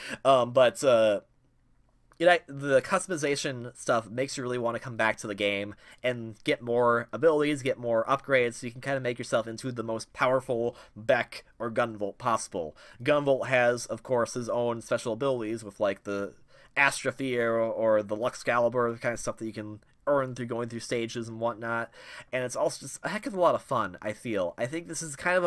The customization stuff makes you really want to come back to the game and get more abilities, get more upgrades, so you can kind of make yourself into the most powerful Beck or Gunvolt possible. Gunvolt has, of course, his own special abilities with, like, the Astrophere or the Luxcalibur, the kind of stuff that you can earn through going through stages and whatnot, and it's also just a heck of a lot of fun, I feel. I think this is kind of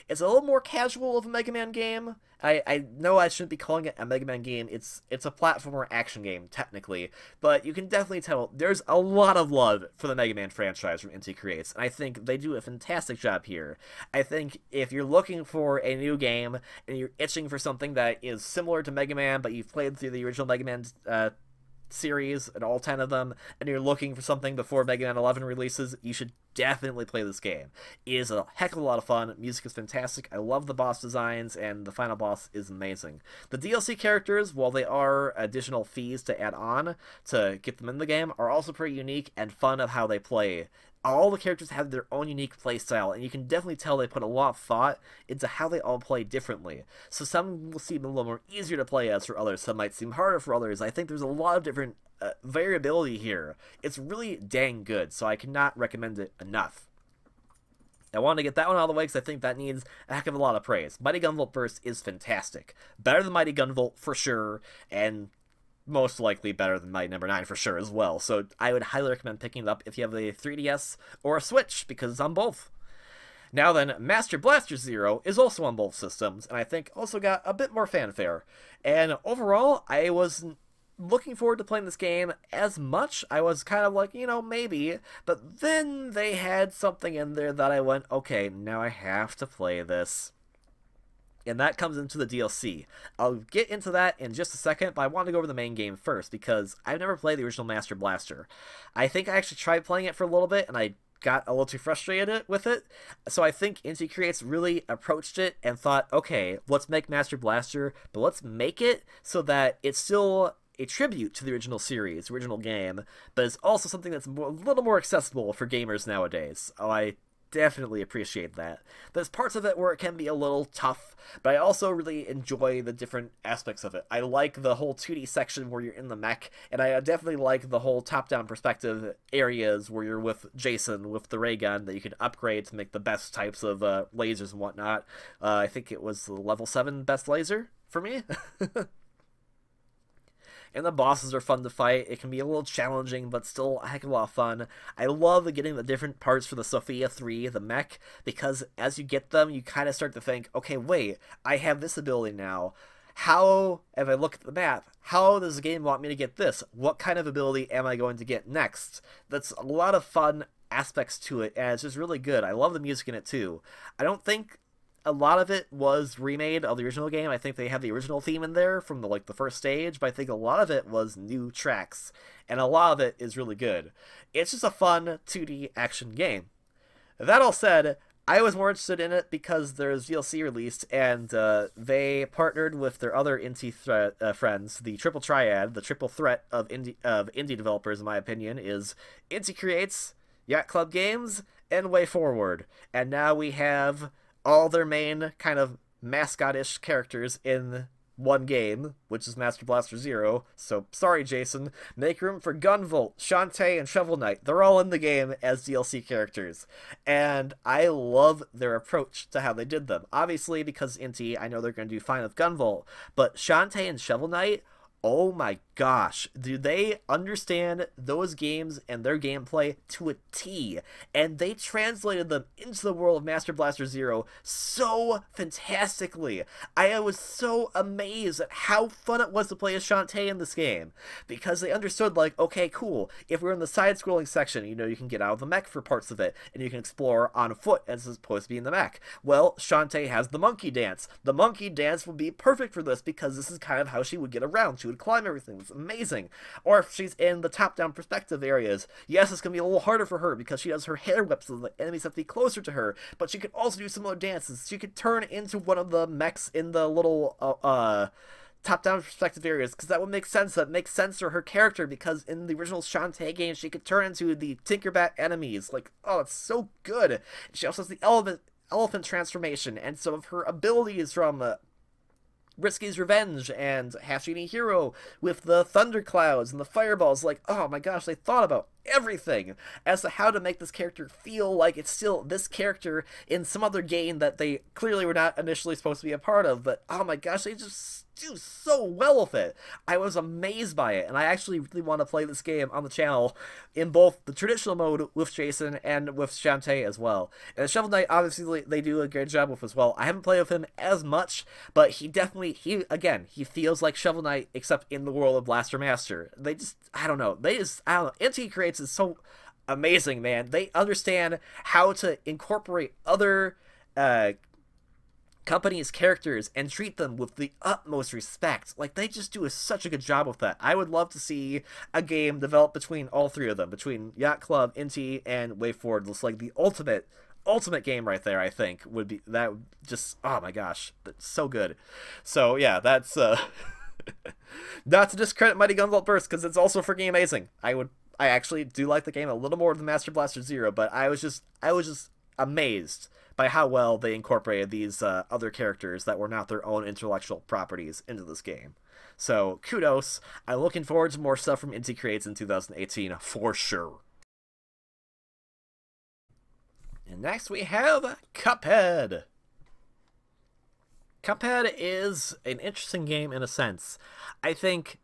it's a little more casual of a Mega Man game. I know I shouldn't be calling it a Mega Man game. It's a platformer action game, technically, but you can definitely tell there's a lot of love for the Mega Man franchise from IntiCreates, and I think they do a fantastic job here. I think if you're looking for a new game, and you're itching for something that is similar to Mega Man, but you've played through the original Mega Man series and all 10 of them, and you're looking for something before Mega Man 11 releases, you should definitely play this game. It is a heck of a lot of fun. Music is fantastic. I love the boss designs, and the final boss is amazing. The DLC characters, while they are additional fees to add on to get them in the game, are also pretty unique and fun of how they play. All the characters have their own unique playstyle, and you can definitely tell they put a lot of thought into how they all play differently. So some will seem a little more easier to play as for others, some might seem harder for others. I think there's a lot of different variability here. It's really dang good, so I cannot recommend it enough. I wanted to get that one out of the way because I think that needs a heck of a lot of praise. Mighty Gunvolt Burst is fantastic. Better than Mighty Gunvolt for sure, and most likely better than Mighty Number 9 for sure as well. So I would highly recommend picking it up if you have a 3DS or a Switch, because it's on both. Now then, Master Blaster Zero is also on both systems, and I think also got a bit more fanfare. And overall, I wasn't looking forward to playing this game as much. I was kind of like, maybe. But then they had something in there that I went, okay, now I have to play this. And that comes into the DLC. I'll get into that in just a second, but I want to go over the main game first, because I've never played the original Master Blaster. I think I actually tried playing it for a little bit, and I got a little too frustrated with it. So I think IntiCreates really approached it and thought, okay, let's make Master Blaster, but let's make it so that it's still a tribute to the original series, original game, but it's also something that's a little more accessible for gamers nowadays. Oh, I definitely appreciate that. There's parts of it where it can be a little tough, but I also really enjoy the different aspects of it. I like the whole 2D section where you're in the mech, and I definitely like the whole top-down perspective areas where you're with Jason with the ray gun that you can upgrade to make the best types of lasers and whatnot. I think it was the level 7 best laser for me. And the bosses are fun to fight. It can be a little challenging, but still a heck of a lot of fun. I love getting the different parts for the Sophia 3, the mech, because as you get them, you kind of start to think, okay, wait, I have this ability now. How, if I look at the map, how does the game want me to get this? What kind of ability am I going to get next? That's a lot of fun aspects to it, and it's just really good. I love the music in it, too. I don't think a lot of it was remade of the original game. I think they have the original theme in there from the first stage, but I think a lot of it was new tracks, and a lot of it is really good. It's just a fun 2D action game. That all said, I was more interested in it because there's DLC released, and they partnered with their other indie friends, the Triple Triad, the triple threat of indie developers, in my opinion, is IntiCreates, Yacht Club Games, and Way Forward. And now we have all their main kind of mascot-ish characters in one game, which is Master Blaster Zero. So, sorry, Jason. Make room for Gunvolt, Shantae, and Shovel Knight. They're all in the game as DLC characters. And I love their approach to how they did them. Obviously, because Inti, I know they're going to do fine with Gunvolt. But Shantae and Shovel Knight, oh my gosh, do they understand those games and their gameplay to a T, and they translated them into the world of Master Blaster Zero so fantastically. I was so amazed at how fun it was to play as Shantae in this game, because they understood, like, okay, cool, if we're in the side-scrolling section, you know, you can get out of the mech for parts of it, and you can explore on foot as opposed to be in the mech. Well, Shantae has the monkey dance. The monkey dance would be perfect for this, because this is kind of how she would get around. She would climb everything. It's amazing. Or if she's in the top-down perspective areas, yes, it's going to be a little harder for her because she has her hair whips so the enemies have to be closer to her, but she could also do similar dances. She could turn into one of the mechs in the little top-down perspective areas, because that would make sense. That makes sense for her character, because in the original Shantae game, she could turn into the Tinkerbat enemies. Like, oh, it's so good. She also has the elephant transformation, and some of her abilities from Risky's Revenge and Hashini Hero with the thunderclouds and the fireballs. Like, oh my gosh, they thought about everything as to how to make this character feel like it's still this character in some other game that they clearly were not initially supposed to be a part of, but oh my gosh, they just do so well with it. I was amazed by it, and I actually really want to play this game on the channel in both the traditional mode with Jason and with Shantae as well. And Shovel Knight, obviously, they do a great job with as well. I haven't played with him as much, but he definitely, he feels like Shovel Knight, except in the world of Blaster Master. They just, I don't know, IntiCreates is so amazing, man. They understand how to incorporate other companies' characters and treat them with the utmost respect. Like, they just do such a good job with that. I would love to see a game developed between all three of them, between Yacht Club, Inti, and WayForward. It's like the ultimate game right there. I think would be that. Just, oh my gosh, that's so good. So yeah, that's not to discredit Mighty Gunvolt Burst, because it's also freaking amazing. I actually do like the game a little more than Master Blaster Zero, but I was just amazed by how well they incorporated these other characters that were not their own intellectual properties into this game. So, kudos. I'm looking forward to more stuff from IntiCreates in 2018, for sure. And next we have Cuphead. Cuphead is an interesting game in a sense. I think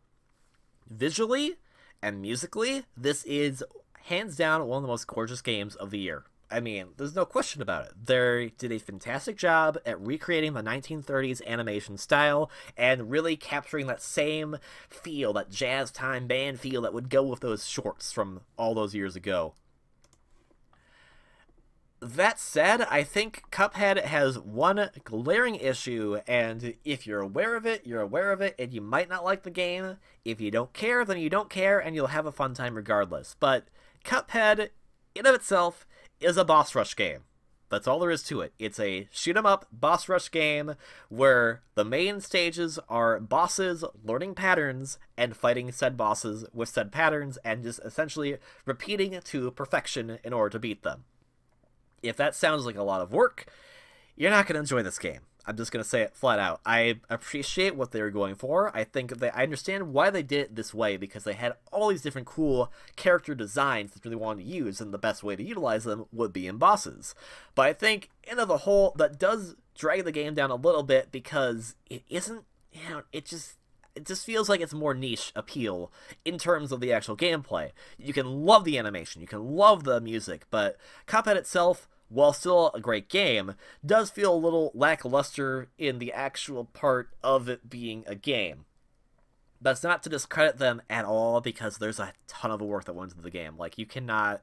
visually and musically, this is hands down one of the most gorgeous games of the year. I mean, there's no question about it. They did a fantastic job at recreating the 1930s animation style and really capturing that same feel, that jazz time band feel that would go with those shorts from all those years ago. That said, I think Cuphead has one glaring issue, and if you're aware of it, you're aware of it, and you might not like the game. If you don't care, then you don't care, and you'll have a fun time regardless. But Cuphead, in of itself, is a boss rush game. That's all there is to it. It's a shoot-'em-up boss rush game where the main stages are bosses learning patterns and fighting said bosses with said patterns and just essentially repeating to perfection in order to beat them. If that sounds like a lot of work, you're not going to enjoy this game. I'm just going to say it flat out. I appreciate what they were going for. I think that I understand why they did it this way, because they had all these different cool character designs that they really wanted to use, and the best way to utilize them would be in bosses. But I think, in of the whole, that does drag the game down a little bit, because it isn't, you know, it just feels like it's more niche appeal in terms of the actual gameplay. You can love the animation, you can love the music, but Cuphead itself, while still a great game, does feel a little lackluster in the actual part of it being a game. That's not to discredit them at all, because there's a ton of work that went into the game. Like, you cannot...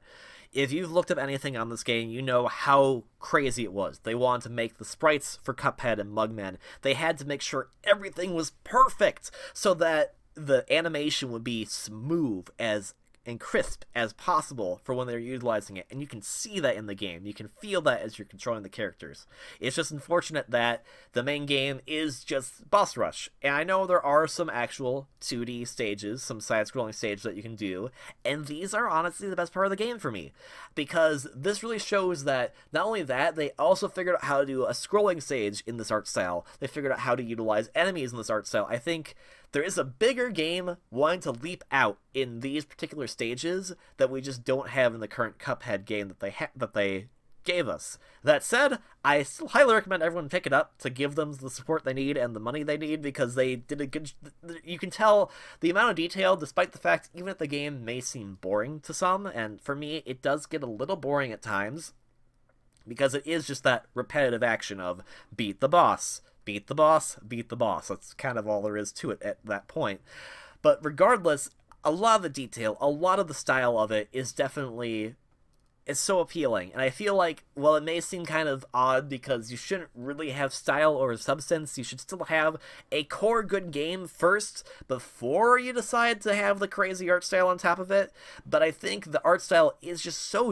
If you've looked up anything on this game, you know how crazy it was. They wanted to make the sprites for Cuphead and Mugman. They had to make sure everything was perfect so that the animation would be smooth as and crisp as possible for when they're utilizing it, and you can see that in the game. You can feel that as you're controlling the characters. It's just unfortunate that the main game is just boss rush, and I know there are some actual 2D stages, some side-scrolling stages that you can do, and these are honestly the best part of the game for me, because this really shows that not only that, they also figured out how to do a scrolling stage in this art style. They figured out how to utilize enemies in this art style. I think there is a bigger game wanting to leap out in these particular stages that we just don't have in the current Cuphead game that they gave us. That said, I still highly recommend everyone pick it up to give them the support they need and the money they need, because they did a good... You can tell the amount of detail, despite the fact even if the game may seem boring to some, and for me it does get a little boring at times, because it is just that repetitive action of beat the boss, beat the boss, beat the boss. That's kind of all there is to it at that point. But regardless, a lot of the detail, a lot of the style of it is definitely... It's so appealing, and I feel like, well, it may seem kind of odd because you shouldn't really have style or substance. You should still have a core good game first before you decide to have the crazy art style on top of it. But I think the art style is just so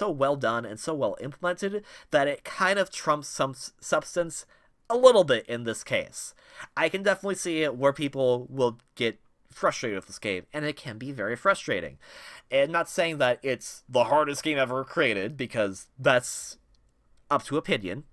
well done and so well implemented that it kind of trumps some substance a little bit in this case. I can definitely see it where people will get frustrated with this game, and it can be very frustrating. And not saying that it's the hardest game ever created, because that's up to opinion.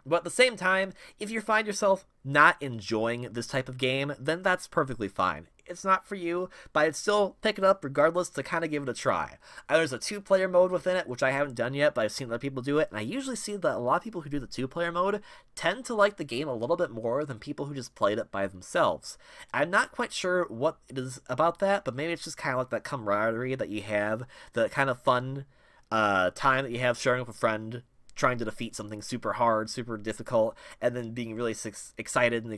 But at the same time, if you find yourself not enjoying this type of game, then that's perfectly fine. It's not for you, but I'd still pick it up regardless to kind of give it a try. There's a 2-player mode within it, which I haven't done yet, but I've seen other people do it, and I usually see that a lot of people who do the 2-player mode tend to like the game a little bit more than people who just played it by themselves. I'm not quite sure what it is about that, but maybe it's just kind of like that camaraderie that you have, the kind of fun time that you have sharing with a friend, trying to defeat something super hard, super difficult, and then being really excited and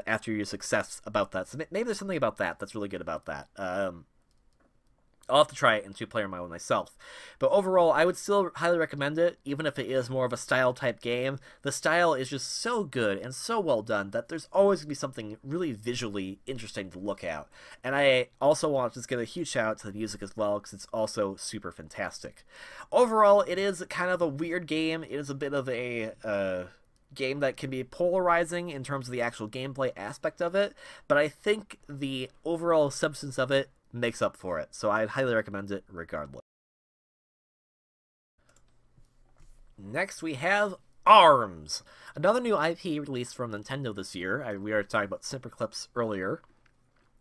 after your success about that. So maybe there's something about that that's really good about that. I'll have to try it in 2-player mode myself. But overall, I would still highly recommend it, even if it is more of a style-type game. The style is just so good and so well done that there's always going to be something really visually interesting to look at. And I also want to just give a huge shout-out to the music as well, because it's also super fantastic. Overall, it is kind of a weird game. It is a bit of a... game that can be polarizing in terms of the actual gameplay aspect of it, but I think the overall substance of it makes up for it, so I'd highly recommend it regardless. Next we have ARMS, another new IP released from Nintendo this year. We were talking about Snipperclips earlier.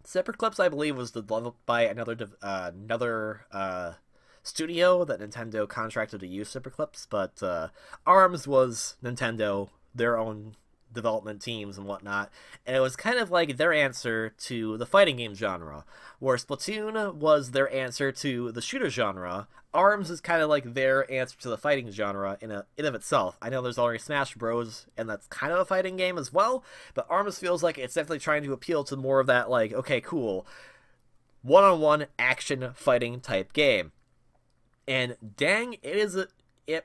Snipperclips, I believe, was developed by another studio that Nintendo contracted to use Snipperclips, but ARMS was Nintendo, their own development teams and whatnot, and it was kind of like their answer to the fighting game genre. Where Splatoon was their answer to the shooter genre, ARMS is kind of like their answer to the fighting genre in of itself. I know there's already Smash Bros, and that's kind of a fighting game as well, but ARMS feels like it's definitely trying to appeal to more of that, like, okay, cool, one-on-one action fighting type game. And dang, it is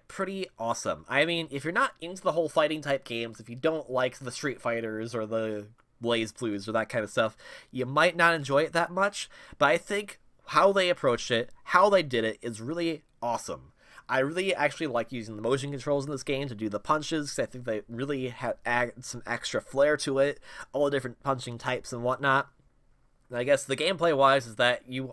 pretty awesome. I mean, if you're not into the whole fighting type games, if you don't like the Street Fighters or the Blaze Blues or that kind of stuff, you might not enjoy it that much, but I think how they approached it, how they did it, is really awesome. I really actually like using the motion controls in this game to do the punches, because I think they really add some extra flair to it, all the different punching types and whatnot. And I guess the gameplay-wise is that you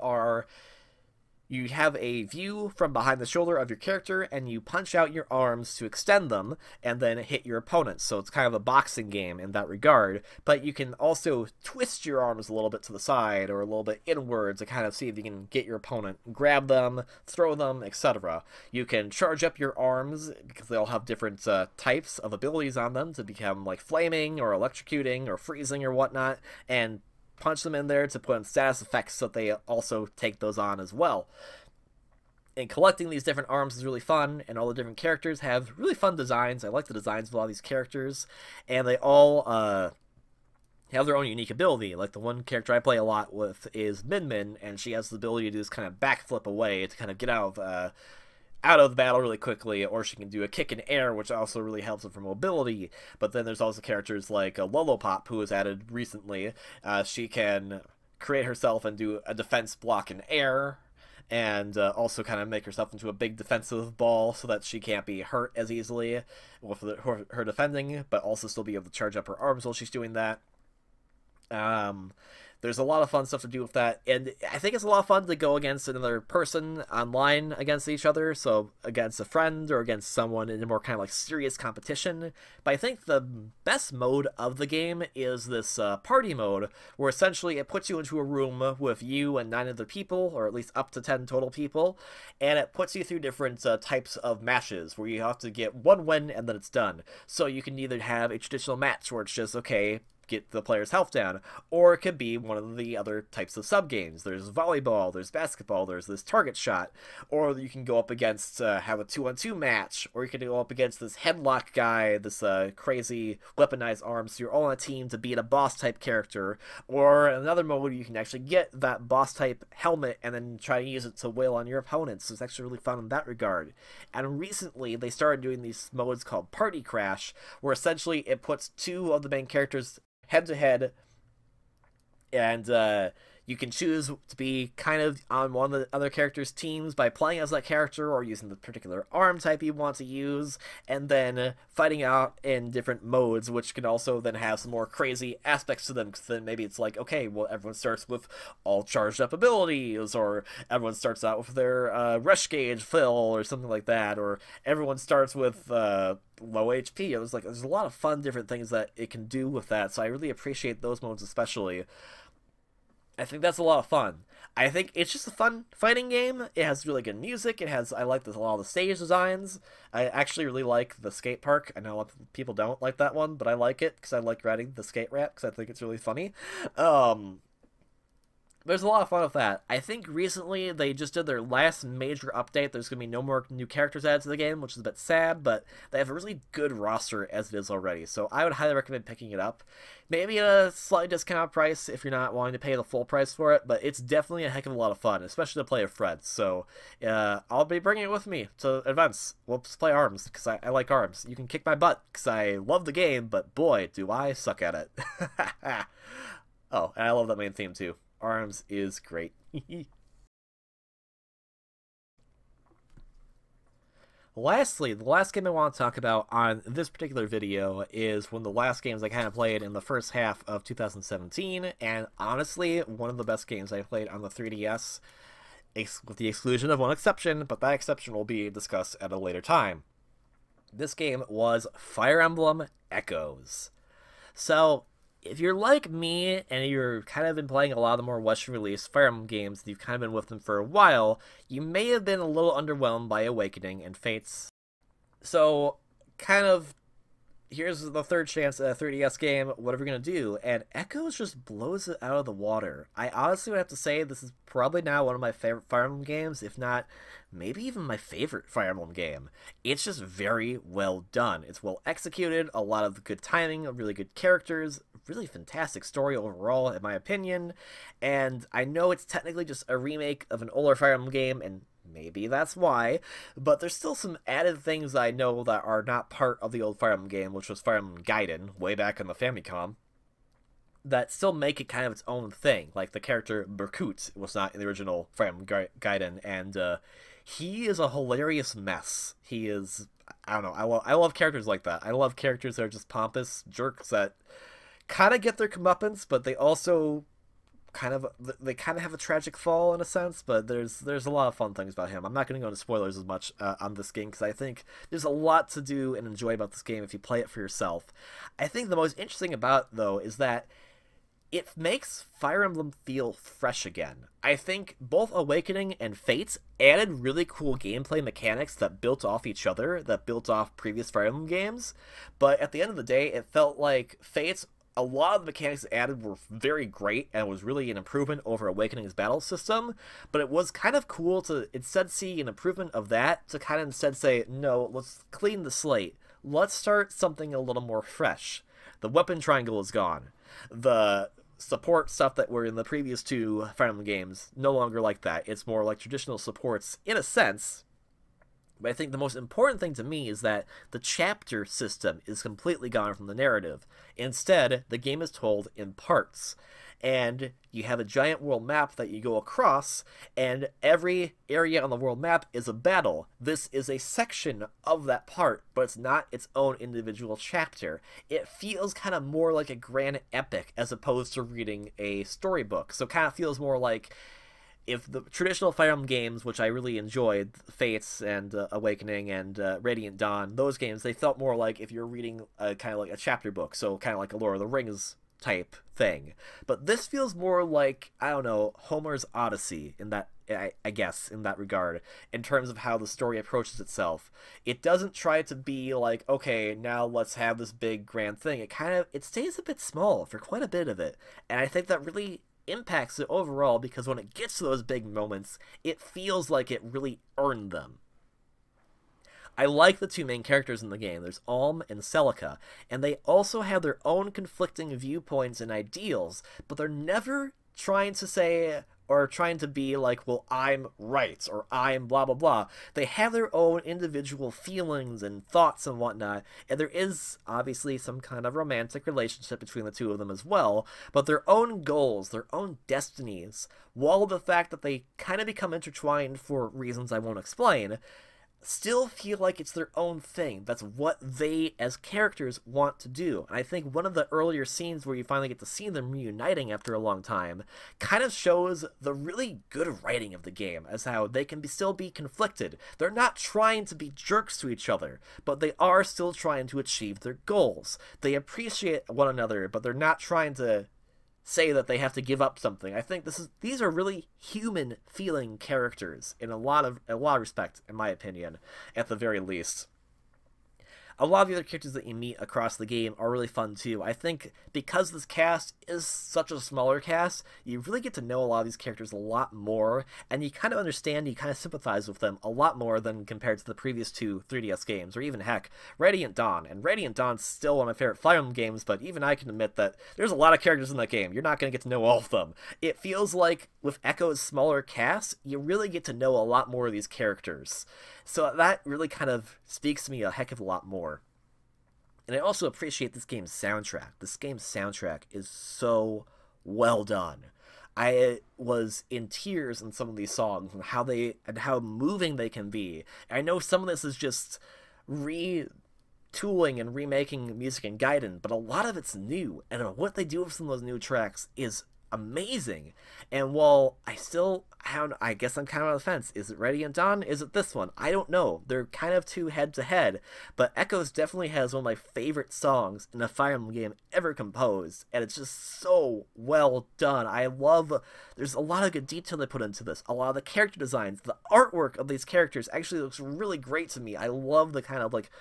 have a view from behind the shoulder of your character, and you punch out your arms to extend them, and then hit your opponents. So it's kind of a boxing game in that regard, but you can also twist your arms a little bit to the side, or a little bit inwards, to kind of see if you can get your opponent, grab them, throw them, etc. You can charge up your arms, because they all have different types of abilities on them, to become like flaming, or electrocuting, or freezing, or whatnot, and punch them in there to put in status effects so that they also take those on as well. And collecting these different arms is really fun, and all the different characters have really fun designs. I like the designs of a lot of these characters, and they all have their own unique ability. Like the one character I play a lot with is Min Min, and she has the ability to do this kind of backflip away to kind of get out of the battle really quickly, or she can do a kick in air, which also really helps her for mobility. But then there's also characters like Lolopop, who was added recently. She can create herself and do a defense block in air, and also kind of make herself into a big defensive ball so that she can't be hurt as easily with her defending, but also still be able to charge up her arms while she's doing that. There's a lot of fun stuff to do with that, and I think it's a lot of fun to go against another person online against each other, so against a friend or against someone in a more kind of like serious competition. But I think the best mode of the game is this party mode, where essentially it puts you into a room with you and 9 other people, or at least up to 10 total people, and it puts you through different types of matches, where you have to get one win and then it's done. So you can either have a traditional match where it's just, okay, get the player's health down, or it could be one of the other types of sub-games. There's volleyball, there's basketball, there's this target shot, or you can go up against, have a 2-on-2 match, or you can go up against this headlock guy, this crazy weaponized arms, so you're all on a team to beat a boss-type character, or in another mode you can actually get that boss-type helmet and then try to use it to wail on your opponents, so it's actually really fun in that regard. And recently they started doing these modes called Party Crash, where essentially it puts 2 of the main characters head-to-head, and you can choose to be kind of on one of the other characters' teams by playing as that character or using the particular arm type you want to use, and then fighting out in different modes, which can also then have some more crazy aspects to them, because then maybe it's like, okay, well, everyone starts with all charged up abilities, or everyone starts out with their rush gauge fill, or something like that, or everyone starts with low HP. It was like, there's a lot of fun different things that it can do with that, so I really appreciate those modes especially. I think that's a lot of fun. I think it's just a fun fighting game. It has really good music. I like a lot of the stage designs. I actually really like the skate park. I know a lot of people don't like that one, but I like it because I like riding the skate ramp because I think it's really funny. There's a lot of fun with that. I think recently they just did their last major update. There's going to be no more new characters added to the game, which is a bit sad, but they have a really good roster as it is already, so I would highly recommend picking it up. Maybe at a slightly discounted price if you're not wanting to pay the full price for it, but it's definitely a heck of a lot of fun, especially to play with friends. So I'll be bringing it with me to events. We'll just play ARMS, because I like ARMS. You can kick my butt, because I love the game, but boy, do I suck at it. Oh, and I love that main theme, too. ARMS is great. Lastly, the last game I want to talk about on this particular video is one of the last games I kind of played in the first half of 2017, and honestly, one of the best games I played on the 3DS, with the exclusion of one exception, but that exception will be discussed at a later time. This game was Fire Emblem Echoes. So, if you're like me, and you're kind of been playing a lot of the more Western-released Fire Emblem games, and you've kind of been with them for a while, you may have been a little underwhelmed by Awakening and Fates. So, kind of, here's the third chance at a 3DS game, what are we going to do? And Echoes just blows it out of the water. I honestly would have to say this is probably now one of my favorite Fire Emblem games, if not, maybe even my favorite Fire Emblem game. It's just very well done. It's well executed, a lot of good timing, really good characters, really fantastic story overall, in my opinion, and I know it's technically just a remake of an older Fire Emblem game, and maybe that's why, but there's still some added things I know that are not part of the old Fire Emblem game, which was Fire Emblem Gaiden, way back in the Famicom, that still make it kind of its own thing. Like the character Berkut was not in the original Fire Emblem Gaiden, and he is a hilarious mess. He is, I don't know, I love characters like that. I love characters that are just pompous jerks that kind of get their comeuppance, but they also kind of have a tragic fall in a sense, but there's a lot of fun things about him. I'm not going to go into spoilers as much on this game, because I think there's a lot to do and enjoy about this game if you play it for yourself. I think the most interesting about it, though, is that it makes Fire Emblem feel fresh again. I think both Awakening and Fates added really cool gameplay mechanics that built off each other, that built off previous Fire Emblem games, but at the end of the day, it felt like Fates, a lot of the mechanics added were very great and was really an improvement over Awakening's battle system, but it was kind of cool to instead see an improvement of that, to kind of instead say, no, let's clean the slate. Let's start something a little more fresh. The weapon triangle is gone. The support stuff that were in the previous 2 Fire Emblem games, no longer like that. It's more like traditional supports, in a sense, But I think the most important thing to me is that the chapter system is completely gone from the narrative. Instead, the game is told in parts. And you have a giant world map that you go across, and every area on the world map is a battle. This is a section of that part, but it's not its own individual chapter. It feels kind of more like a grand epic as opposed to reading a storybook. So it kind of feels more like if the traditional Fire Emblem games, which I really enjoyed, Fates and Awakening and Radiant Dawn, those games, they felt more like if you're reading kind of like a chapter book, so kind of like a Lord of the Rings type thing. But this feels more like, I don't know, Homer's Odyssey in that, I guess, in that regard, in terms of how the story approaches itself. It doesn't try to be like, okay, now let's have this big grand thing. It stays a bit small for quite a bit of it. And I think that really impacts it overall, because when it gets to those big moments, it feels like it really earned them. I like the two main characters in the game. There's Alm and Celica, and they also have their own conflicting viewpoints and ideals, but they're never trying to say or trying to be like, well, I'm right, or I'm blah, blah, blah. They have their own individual feelings and thoughts and whatnot, and there is obviously some kind of romantic relationship between the two of them as well, but their own goals, their own destinies, while the fact that they kind of become intertwined for reasons I won't explain, still feel like it's their own thing. That's what they, as characters, want to do. And I think one of the earlier scenes where you finally get to see them reuniting after a long time kind of shows the really good writing of the game, as how they can still be conflicted. They're not trying to be jerks to each other, but they are still trying to achieve their goals. They appreciate one another, but they're not trying to say that they have to give up something. I think these are really human feeling characters in a lot of respect, in my opinion, at the very least. A lot of the other characters that you meet across the game are really fun too. I think because this cast is such a smaller cast, you really get to know a lot of these characters a lot more, and you kind of understand, you kind of sympathize with them a lot more than compared to the previous two 3DS games, or even, heck, Radiant Dawn. And Radiant Dawn's still one of my favorite Fire Emblem games, but even I can admit that there's a lot of characters in that game. You're not going to get to know all of them. It feels like with Echo's smaller cast, you really get to know a lot more of these characters. So that really kind of speaks to me a heck of a lot more. And I also appreciate this game's soundtrack. This game's soundtrack is so well done. I was in tears in some of these songs and how moving they can be. I know some of this is just retooling and remaking music in Gaiden, but a lot of it's new, and what they do with some of those new tracks is amazing. And while I guess I'm kind of on the fence. Is it Radiant Dawn? Is it this one? I don't know. They're kind of two head to head, but Echoes definitely has one of my favorite songs in a Fire Emblem game ever composed, and it's just so well done. There's a lot of good detail they put into this. A lot of the character designs, the artwork of these characters actually looks really great to me. I love the kind of like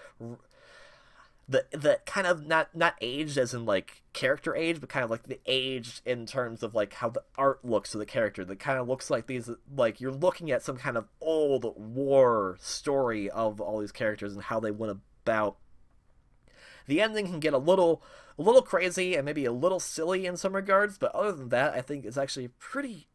the kind of not aged as in like character age, but kind of like the aged in terms of like how the art looks to the character. That kind of looks like these, like you're looking at some kind of old war story of all these characters and how they went about. The ending can get a little crazy and maybe a little silly in some regards, but other than that, I think it's actually pretty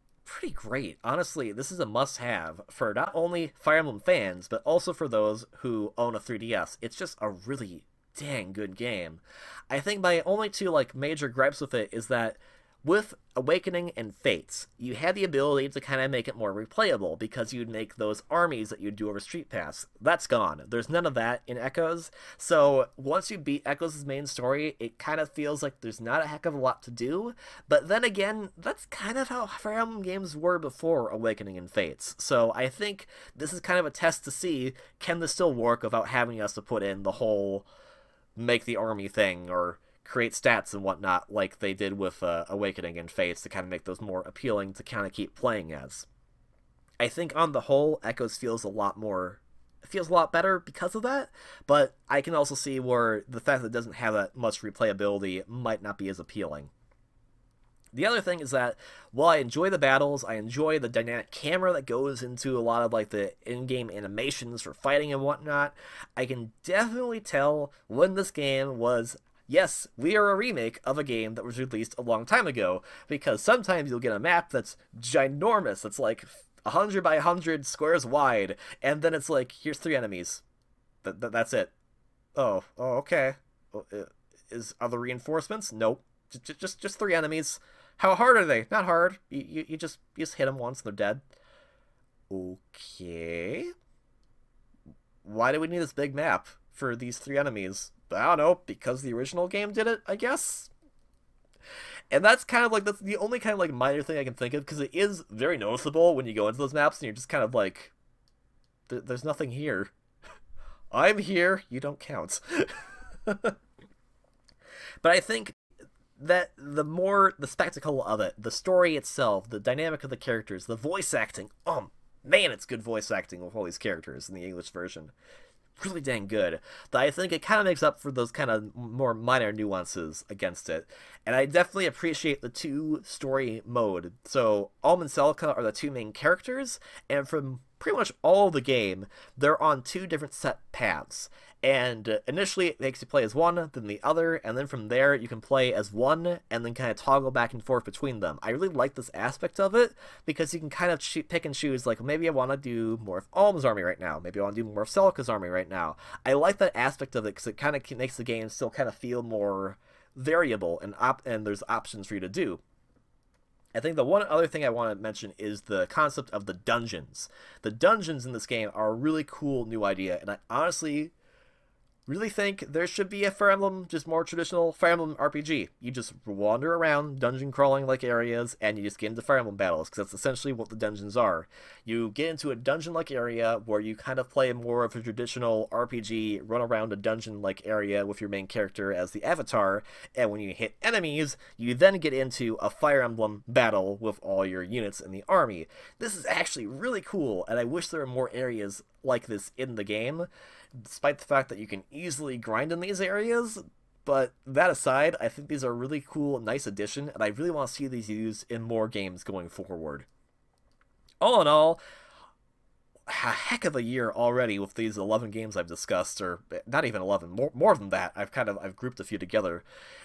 great. Honestly, this is a must-have for not only Fire Emblem fans, but also for those who own a 3DS. It's just a really dang good game. I think my only two like major gripes with it is that with Awakening and Fates, you had the ability to kind of make it more replayable because you'd make those armies that you'd do over Street Pass. That's gone. There's none of that in Echoes. So once you beat Echoes' main story, it kind of feels like there's not a heck of a lot to do. But then again, that's kind of how Fire Emblem games were before Awakening and Fates. So I think this is kind of a test to see, can this still work without having us to put in the whole make the army thing or create stats and whatnot like they did with Awakening and Fates to kind of make those more appealing to kind of keep playing as. I think on the whole, Echoes feels a lot better because of that, but I can also see where the fact that it doesn't have that much replayability might not be as appealing. The other thing is that while I enjoy the battles, I enjoy the dynamic camera that goes into a lot of like the in-game animations for fighting and whatnot, I can definitely tell when this game was, yes, we are a remake of a game that was released a long time ago, because sometimes you'll get a map that's ginormous, that's like 100 by 100 squares wide, and then it's like, here's 3 enemies. That's it. Oh, okay. Are the reinforcements? Nope. Just 3 enemies. How hard are they? Not hard. You just hit them once and they're dead. Okay. Why do we need this big map for these 3 enemies? I don't know, because the original game did it, I guess? And that's kind of like, that's the only kind of like minor thing I can think of, because it is very noticeable when you go into those maps and you're just kind of like, there's nothing here. I'm here, you don't count. But I think that the spectacle of it, the story itself, the dynamic of the characters, the voice acting, oh man, it's good voice acting with all these characters in the English version. Really dang good. That I think it kind of makes up for those kind of more minor nuances against it. And I definitely appreciate the 2 story mode. So Alm and Celica are the 2 main characters, and from pretty much all of the game, they're on 2 different set paths. And initially it makes you play as one, then the other, and then from there you can play as one, and then kind of toggle back and forth between them. I really like this aspect of it, because you can kind of pick and choose, like, maybe I want to do more of Alm's army right now, maybe I want to do more of Celica's army right now. I like that aspect of it, because it kind of makes the game still kind of feel more variable, and there's options for you to do. I think the one other thing I want to mention is the concept of the dungeons. The dungeons in this game are a really cool new idea, and I honestly really think there should be a Fire Emblem, just more traditional Fire Emblem RPG. You just wander around dungeon crawling like areas, and you just get into Fire Emblem battles, because that's essentially what the dungeons are. You get into a dungeon like area where you kind of play more of a traditional RPG, run around a dungeon like area with your main character as the avatar, and when you hit enemies, you then get into a Fire Emblem battle with all your units in the army. This is actually really cool, and I wish there were more areas like this in the game, despite the fact that you can easily grind in these areas. But that aside, I think these are a really cool, nice addition, and I really want to see these used in more games going forward. All in all, a heck of a year already with these 11 games I've discussed, or not even 11, more than that. I've grouped a few together,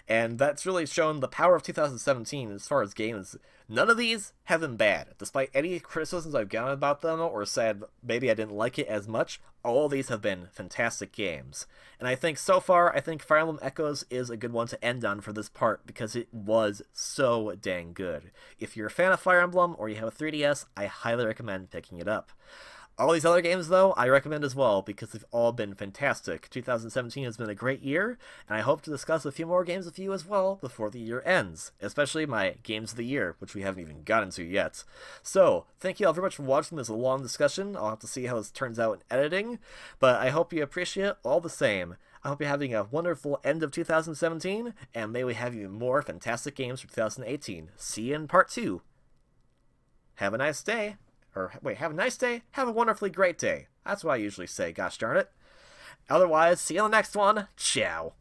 and that's really shown the power of 2017 as far as games. None of these have been bad, despite any criticisms I've gotten about them or said maybe I didn't like it as much. All of these have been fantastic games, and I think so far, I think Fire Emblem Echoes is a good one to end on for this part, because it was so dang good. If you're a fan of Fire Emblem or you have a 3DS, I highly recommend picking it up. All these other games, though, I recommend as well, because they've all been fantastic. 2017 has been a great year, and I hope to discuss a few more games with you as well before the year ends, especially my Games of the Year, which we haven't even gotten to yet. So, thank you all very much for watching this long discussion. I'll have to see how this turns out in editing, but I hope you appreciate it all the same. I hope you're having a wonderful end of 2017, and may we have even more fantastic games for 2018. See you in part 2. Have a nice day. Or, wait, have a nice day, have a wonderfully great day. That's what I usually say, gosh darn it. Otherwise, see you on the next one. Ciao.